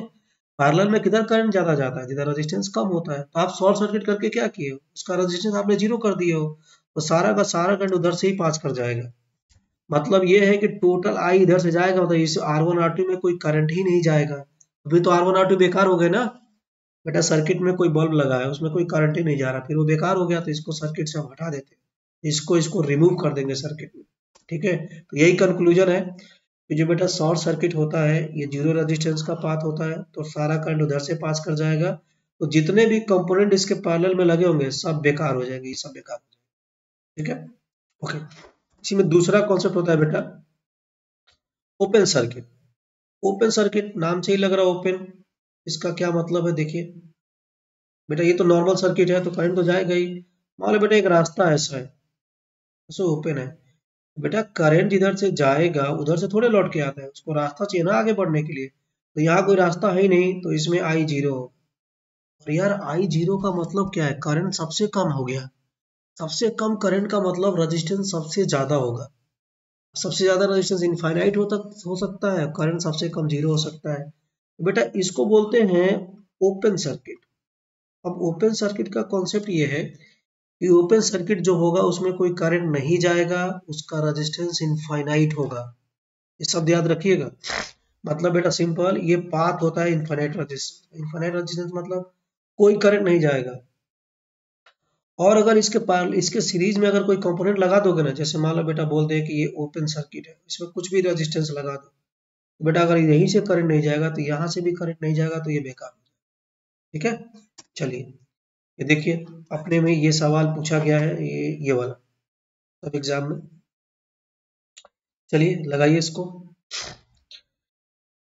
पैरेलल में किधर करंट ज्यादा जाता है, जिधर रेजिस्टेंस कम होता है। तो आप शॉर्ट सर्किट करके क्या किए हो, उसका रेजिस्टेंस आपने जीरो कर दिए हो, तो सारा का सारा करंट उधर से ही पास कर जाएगा। मतलब ये है कि टोटल आई इधर से जाएगा, मतलब इस R1 R2 में कोई करंट ही नहीं जाएगा। अभी तो R1 R2 बेकार हो गए ना बेटा, सर्किट में कोई बल्ब लगा है उसमें कोई करंट ही नहीं जा रहा, फिर वो बेकार हो गया, तो इसको सर्किट से हम हटा देते हैं, इसको इसको रिमूव कर देंगे सर्किट में। ठीक है, तो यही कंक्लूजन है कि जो बेटा शॉर्ट सर्किट होता है ये जीरो रेजिस्टेंस का पाथ होता है, तो सारा करंट उधर से पास कर जाएगा, तो जितने भी कंपोनेंट इसके पैरेलल में लगे होंगे सब बेकार हो जाएंगे, सब बेकार हो जाएंगे। ठीक है, ओके। इसी में दूसरा कॉन्सेप्ट होता है बेटा ओपन सर्किट। ओपन सर्किट नाम से ही लग रहा है ओपन, इसका क्या मतलब है देखिए बेटा, ये तो नॉर्मल सर्किट है तो करंट तो जाएगा ही। मान लो बेटा एक रास्ता ऐसा है, ऐसा ओपन है, बेटा करंट इधर से जाएगा उधर से थोड़े लौट के आता है, उसको रास्ता चाहिए ना आगे बढ़ने के लिए, तो यहाँ कोई रास्ता है ही नहीं, तो इसमें आई जीरो। और यार आई जीरो का मतलब क्या है, करंट सबसे कम हो गया। सबसे कम करंट का मतलब रेजिस्टेंस सबसे ज्यादा होगा। सबसे ज्यादा रेजिस्टेंस इनफाइनाइट हो सकता है, करंट सबसे कम जीरो हो सकता है। तो बेटा इसको बोलते हैं ओपन सर्किट। अब ओपन सर्किट का कॉन्सेप्ट ये है कि ओपन सर्किट जो होगा उसमें कोई करंट नहीं जाएगा, उसका रेजिस्टेंस इनफाइनाइट होगा। ये सब याद रखिएगा। मतलब बेटा सिंपल, ये पाथ होता है इनफाइनाइट रेजिस्टेंस। इनफाइनाइट रेजिस्टेंस मतलब कोई करंट नहीं जाएगा। और अगर इसके सीरीज में अगर कोई कंपोनेंट लगा दोगे ना, जैसे मान लो बेटा बोल दे कि ये ओपन सर्किट है, इसमें कुछ भी रेजिस्टेंस लगा दो, तो बेटा अगर यहीं से करंट नहीं जाएगा तो यहाँ से भी करंट नहीं जाएगा, तो ये बेकार हो जाएगा। ठीक है, चलिए ये देखिए, अपने में ये सवाल पूछा गया है, ये वाला सब एग्जाम में। चलिए लगाइए इसको।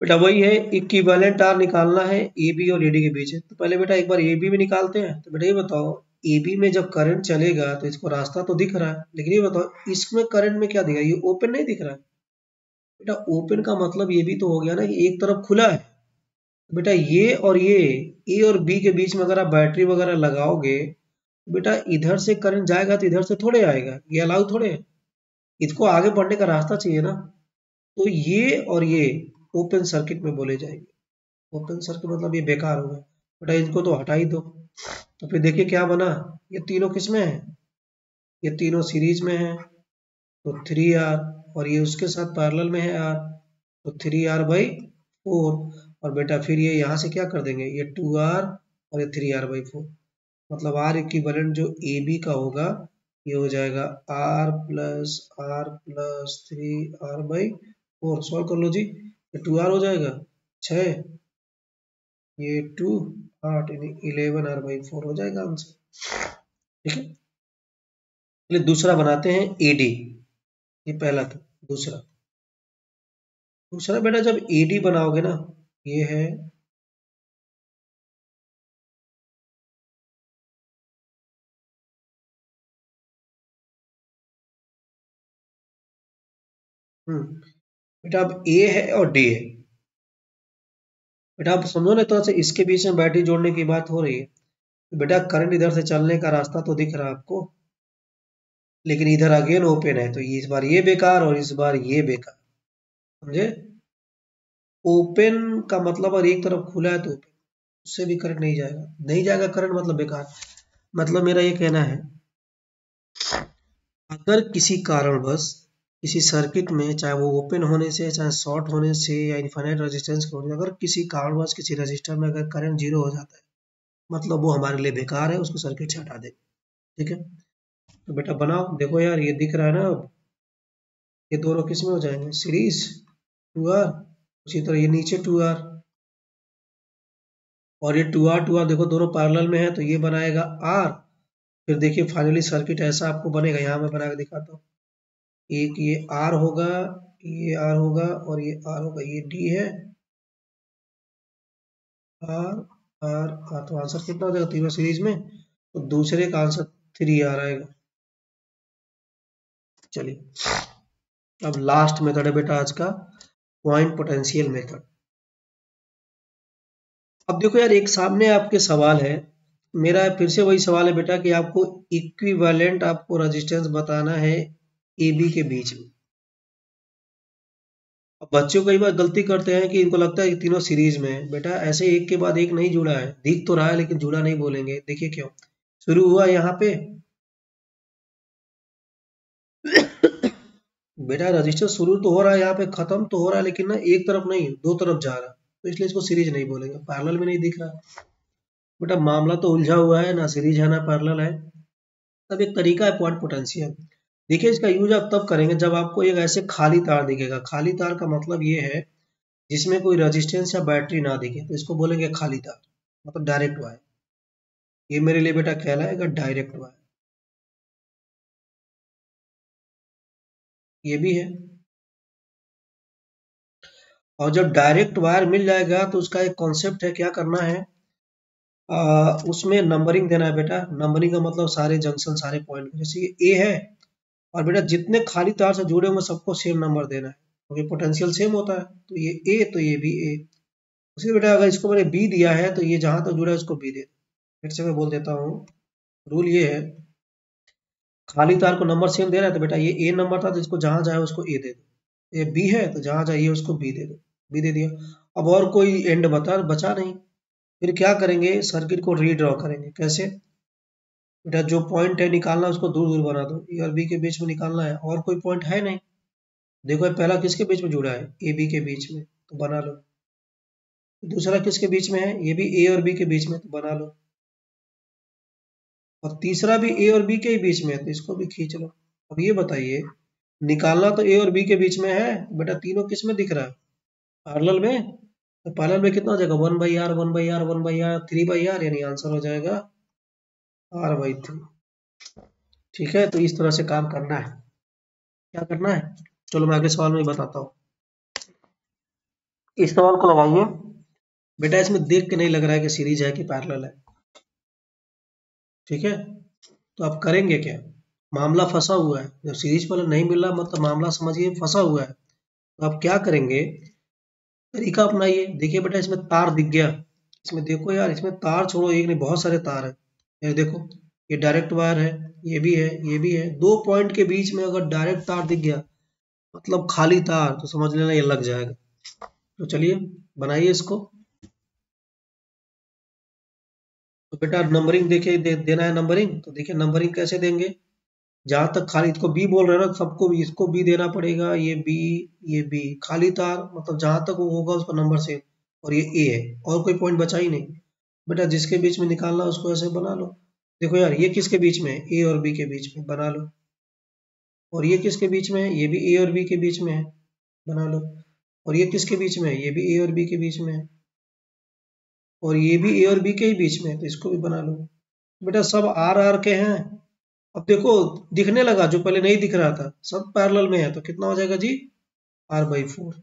बेटा वही है, इक्विवेलेंट आर निकालना है ए बी और एडी के बीच है। तो पहले बेटा एक बार ए बी में निकालते हैं। तो बेटा ये बताओ, ए बी में जब करंट चलेगा तो इसको रास्ता तो दिख रहा है, लेकिन ये बताओ इसमें करंट में क्या दिख रहा है, ये ओपन नहीं दिख रहा है। बेटा ओपन का मतलब ये भी तो हो गया ना कि एक तरफ खुला है। बेटा ये और ये, ए और बी के बीच में अगर आप बैटरी वगैरह लगाओगे, बेटा इधर से करंट जाएगा तो इधर से थोड़े आएगा, ये अलाउ थोड़े है। इसको आगे बढ़ने का रास्ता चाहिए ना। तो ये और ये ओपन सर्किट में बोले जाएंगे। ओपन सर्किट मतलब ये बेकार हो गया, बेटा इनको तो हटा ही दो। तो फिर देखिए क्या बना, ये तीनों किस में है, ये तीनों सीरीज में है, तो 3R, और ये उसके साथ पैरेलल में है R, तो 3R/4। और बेटा फिर ये यहाँ से क्या कर देंगे, ये 2R और ये 3R/4, मतलब R इक्विवेलेंट जो ए बी का होगा ये हो जाएगा R+R+3R/4। सॉल्व कर लो जी, ये 2R हो जाएगा 6, ये 2 8, यानी 11R/4 हो जाएगा आंसर। ठीक है, चलिए दूसरा बनाते हैं एडी। ये पहला था, दूसरा दूसरा बेटा जब AD बनाओगे ना, ये है बेटा, अब A है और D है। बेटा आप समझो ना, तो से इसके बीच में बैटरी जोड़ने की बात हो रही है, तो बेटा करंट इधर से चलने का रास्ता तो दिख रहा है आपको, लेकिन इधर अगेन ओपन है, तो इस बार ये बेकार और इस बार ये बेकार, समझे? ओपन का मतलब और एक तरफ खुला है तो ओपन, उससे भी करंट नहीं जाएगा, नहीं जाएगा करंट मतलब बेकार। मतलब मेरा ये कहना है, अगर किसी कारणवश किसी सर्किट में, चाहे वो ओपन होने से, चाहे शॉर्ट होने से, या इनफाइनाइट रेजिस्टेंस के होने से, अगर किसी कारणवश किसी रजिस्टर में अगर करंट जीरो हो जाता है, मतलब वो हमारे लिए बेकार है, उसको सर्किट से हटा दे। ठीक है, तो बेटा बनाओ, देखो यार ये दिख रहा है ना, अब ये दोनों किस में हो जाएंगे, सीरीज 2R, उसी तरह ये नीचे 2R, और ये 2R देखो दोनों पैरेलल में है, तो ये बनाएगा R। फिर देखिए फाइनली सर्किट ऐसा आपको बनेगा, यहाँ मैं बना के दिखाता हूँ। एक ये R होगा, ये R होगा, और ये R होगा, ये D है, R R R, तो आंसर कितना हो जाएगा तीनों सीरीज में, तो दूसरे का आंसर 3R आएगा। चलिए, अब लास्ट मेथड है बेटा आज का, पॉइंट पोटेंशियल मेथड। अब देखो यार, एक सामने आपके सवाल है, मेरा फिर से वही सवाल है बेटा कि आपको इक्विवेलेंट आपको रेजिस्टेंस बताना है AB के बीच में। अब बच्चे कई बार गलती करते हैं कि इनको लगता है कि तीनों सीरीज में है। बेटा ऐसे एक के बाद एक नहीं जुड़ा है, दिख तो रहा है लेकिन जुड़ा नहीं बोलेंगे। देखिए क्यों, शुरू हुआ यहाँ पे बेटा रजिस्टर शुरू तो हो रहा है यहाँ पे, खत्म तो हो रहा है, लेकिन ना एक तरफ नहीं, दो तरफ जा रहा है, तो इसलिए इसको सीरीज नहीं बोलेंगे, पैरेलल में नहीं दिख रहा। बेटा मामला तो उलझा हुआ है, ना सीरीज है ना पैरेलल है। तब एक तरीका है पॉइंट पोटेंशियल। देखिए इसका यूज आप तब करेंगे जब आपको एक ऐसे खाली तार दिखेगा। खाली तार का मतलब ये है जिसमें कोई रेजिस्टेंस या बैटरी ना दिखे, तो इसको बोलेंगे खाली तार, मतलब डायरेक्ट वायर। ये मेरे लिए बेटा कहलाएगा डायरेक्ट वायर। ये भी है। और जब डायरेक्ट वायर मिल जाएगा तो उसका एक कॉन्सेप्ट है, क्या करना है, उसमें नंबरिंग देना है बेटा। नंबरिंग का मतलब सारे जंक्शन, सारे पॉइंट, जैसे ये ए है, और बेटा जितने खाली तार से जुड़े होंगे सबको सेम नंबर देना है, क्योंकि पोटेंशियल सेम होता है। तो ये ए, तो ये भी ए। उसी बेटा अगर इसको मैंने बी दिया है, तो ये जहां तक जुड़ा है उसको बी दे दो। फिर से मैं बोल देता हूँ, रूल ये है, खाली तार को नंबर सेम दे रहा है, तो बेटा ये ए नंबर था, तो इसको जहां जाए उसको ए दे दो। ये बी है तो जहां जाइए उसको बी दे दो, बी दे दिया। अब और कोई एंड बचा नहीं। फिर क्या करेंगे, सर्किट को रीड्रॉ करेंगे। कैसे, बेटा जो पॉइंट है निकालना उसको दूर दूर बना दो, ए और बी के बीच में निकालना है, और कोई पॉइंट है नहीं। देखो ये पहला किसके बीच में जुड़ा है, ए बी के बीच में, तो बना लो। दूसरा किसके बीच में है, ये भी ए और बी के बीच में, तो बना लो। और तीसरा भी ए और बी के ही बीच में है, तो इसको भी खींच लो। अब ये बताइए, निकालना तो ए और बी के बीच में है, बेटा तीनों किस में दिख रहा है, पैरेलल में। तो पैरेलल में कितना हो जाएगा, 1/r 1/r 1/r 3/r, यानी आंसर हो जाएगा R/3। ठीक है, तो इस तरह से काम करना है। क्या करना है, चलो मैं अगले सवाल में ही बताता हूँ। इस सवाल को लगाइए बेटा, इसमें देख के नहीं लग रहा है कि सीरीज है कि पैरेलल है। ठीक है, तो आप करेंगे क्या, मामला फंसा हुआ है, जब सीरीज वाला नहीं मिल रहा मतलब मामला समझिए फंसा हुआ है। तो आप क्या करेंगे, तरीका अपनाइए। देखिए बेटा इसमें तार दिख गया, इसमें देखो यार, इसमें तार छोड़ो एक नहीं, बहुत सारे तार है। ये देखो, ये डायरेक्ट वायर है, ये भी है, ये भी है। दो पॉइंट के बीच में अगर डायरेक्ट तार दिख गया मतलब खाली तार, तो समझ लेना ये लग जाएगा। तो चलिए बनाइए इसको। तो बेटा नंबरिंग देखिए, देना है नंबरिंग। तो देखिए नंबरिंग कैसे देंगे, जहां तक खाली, इसको बी बोल रहे हैं ना, सबको भी इसको बी देना पड़ेगा। ये बी, ये बी, खाली तार मतलब जहां तक वो होगा उसका नंबर सेम। और ये ए है, और कोई पॉइंट बचा ही नहीं। बेटा जिसके बीच में निकालना उसको ऐसे बना लो। देखो यार ये किसके बीच में है, ए और बी के बीच में, बना लो। और ये किसके बीच में है, ये भी ए और बी के बीच में है, बना लो। और ये किसके बीच में है, ये भी ए और बी के बीच में है, और ये भी ए और बी के ही बीच में है, तो इसको भी बना लो। बेटा सब आर आर के हैं। अब देखो दिखने लगा, जो पहले नहीं दिख रहा था, सब पैरेलल में है, तो कितना हो जाएगा जी, R/4।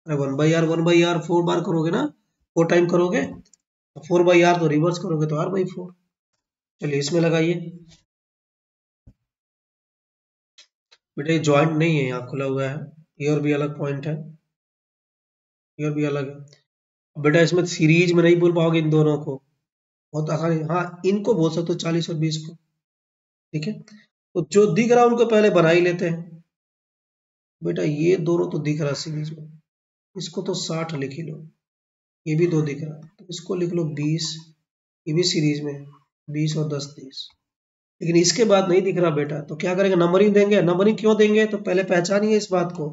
अरे 1/r 4 बार करोगे ना, 4 टाइम करोगे तो 4/r, तो रिवर्स करोगे तो r/4। चलिए इसमें लगाइए। बेटा ये ज्वाइंट नहीं है, यहाँ खुला हुआ है, ये और भी अलग पॉइंट है, ये और भी अलग है। बेटा इसमें सीरीज में नहीं बोल पाओगे इन दोनों को, बहुत आसानी, हाँ इनको बोल सकते हो 40 और 20 को। ठीक है, तो जो दिख रहा है उनको पहले बना ही लेते हैं। बेटा ये दोनों तो दिख रहा सीरीज में, इसको तो 60 लिख ही लो, ये भी 2 दिख रहा, तो इसको लिख लो 20, ये भी सीरीज में 20 और 10 30। लेकिन इसके बाद नहीं दिख रहा बेटा, तो क्या करेंगे, नंबरिंग देंगे। नंबरिंग क्यों देंगे, तो पहले पहचानिए इस बात को।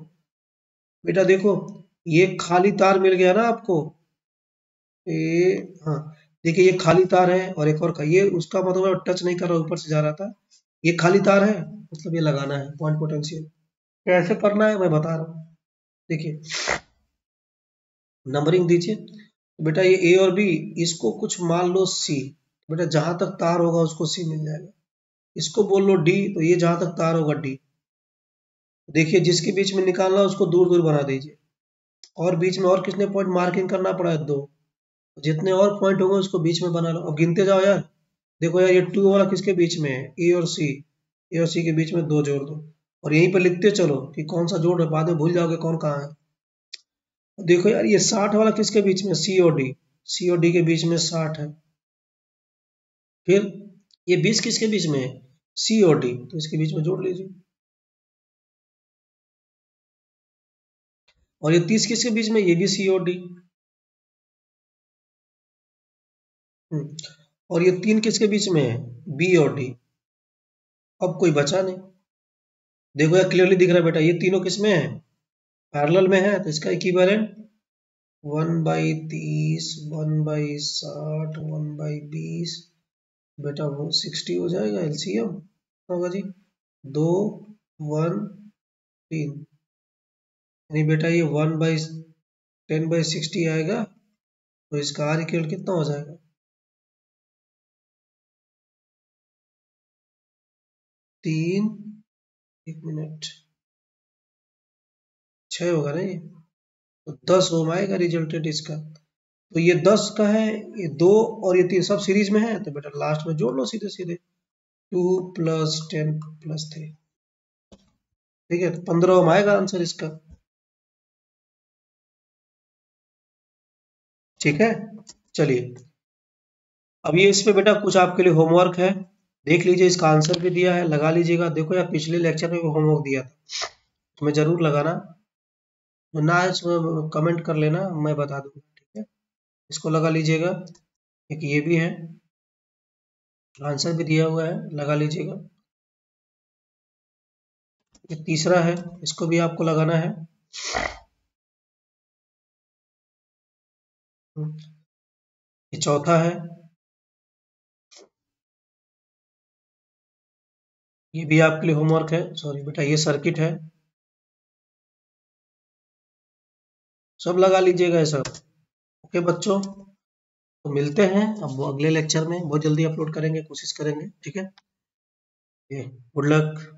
बेटा देखो, ये खाली तार मिल गया ना आपको, ये, हाँ देखिए ये खाली तार है और एक और ये उसका मतलब टच नहीं कर रहा, ऊपर से जा रहा था, ये खाली तार है, मतलब ये लगाना है पॉइंट पोटेंशियल। कैसे करना है मैं बता रहा हूँ, देखिए नंबरिंग दीजिए। तो बेटा ये ए और बी, इसको कुछ मान लो सी, बेटा जहां तक तार होगा उसको सी मिल जाएगा। इसको बोल लो डी, तो ये जहां तक तार होगा डी। देखिए जिसके बीच में निकालना है उसको दूर दूर बना दीजिए, और बीच में और कितने पॉइंट मार्किंग करना पड़ा है, 2। जितने और पॉइंट होंगे उसको बीच में बना लो, अब गिनते जाओ यार। देखो यार ये 2 वाला किसके बीच में है, ए और सी, ए और सी के बीच में 2 जोड़ दो, और यहीं पर लिखते चलो कि कौन सा जोड़ है, बाद में भूल जाओगे कौन कहाँ है। देखो यार ये 60 वाला किसके बीच में, सी और डी, सी और डी के बीच में 60 है। फिर ये 20 किसके बीच में है, सी और डी, तो इसके बीच में जोड़ लीजिए। और ये 30 किसके बीच में, ये भी सी और डी। और ये 3 किसके बीच में है, बी और डी। अब कोई बचा नहीं, देखो यार क्लियरली दिख रहा है बेटा, ये तीनों किसमें है, पैरेलल में है, तो इसका इक्विवेलेंट 1/30, 1/60, 1/20, बेटा वो 60 हो जाएगा, एलसीएम होगा जी 2 1 3, यानी बेटा ये 1/10/60 आएगा, तो इसका आर इक्वल कितना हो जाएगा, 3, 1 मिनट, 6 होगा ना ये, तो 10 ओम आएगा रिजल्टेंट इसका। तो ये 10 का है, ये 2 और ये 3 सब सीरीज में है, तो बेटा लास्ट में जोड़ लो सीधे सीधे, 2 + 10 + 3। ठीक है, 15 ओम आएगा आंसर इसका। ठीक है, चलिए अब ये इस पे बेटा कुछ आपके लिए होमवर्क है, देख लीजिए, इसका आंसर भी दिया है, लगा लीजिएगा। देखो यार पिछले लेक्चर में भी होमवर्क दिया था, तुम्हें जरूर लगाना, ना इसमें कमेंट कर लेना, मैं बता दूंगा। ठीक है, इसको लगा लीजिएगा, एक ये भी है, आंसर भी दिया हुआ है, लगा लीजिएगा। ये तीसरा है, इसको भी आपको लगाना है। ये चौथा है, ये भी आपके लिए होमवर्क है, सॉरी बेटा ये सर्किट है, सब लगा लीजिएगा ये सब। ओके बच्चों, तो मिलते हैं अब अगले लेक्चर में, बहुत जल्दी अपलोड करेंगे, कोशिश करेंगे। ठीक है, गुड लक।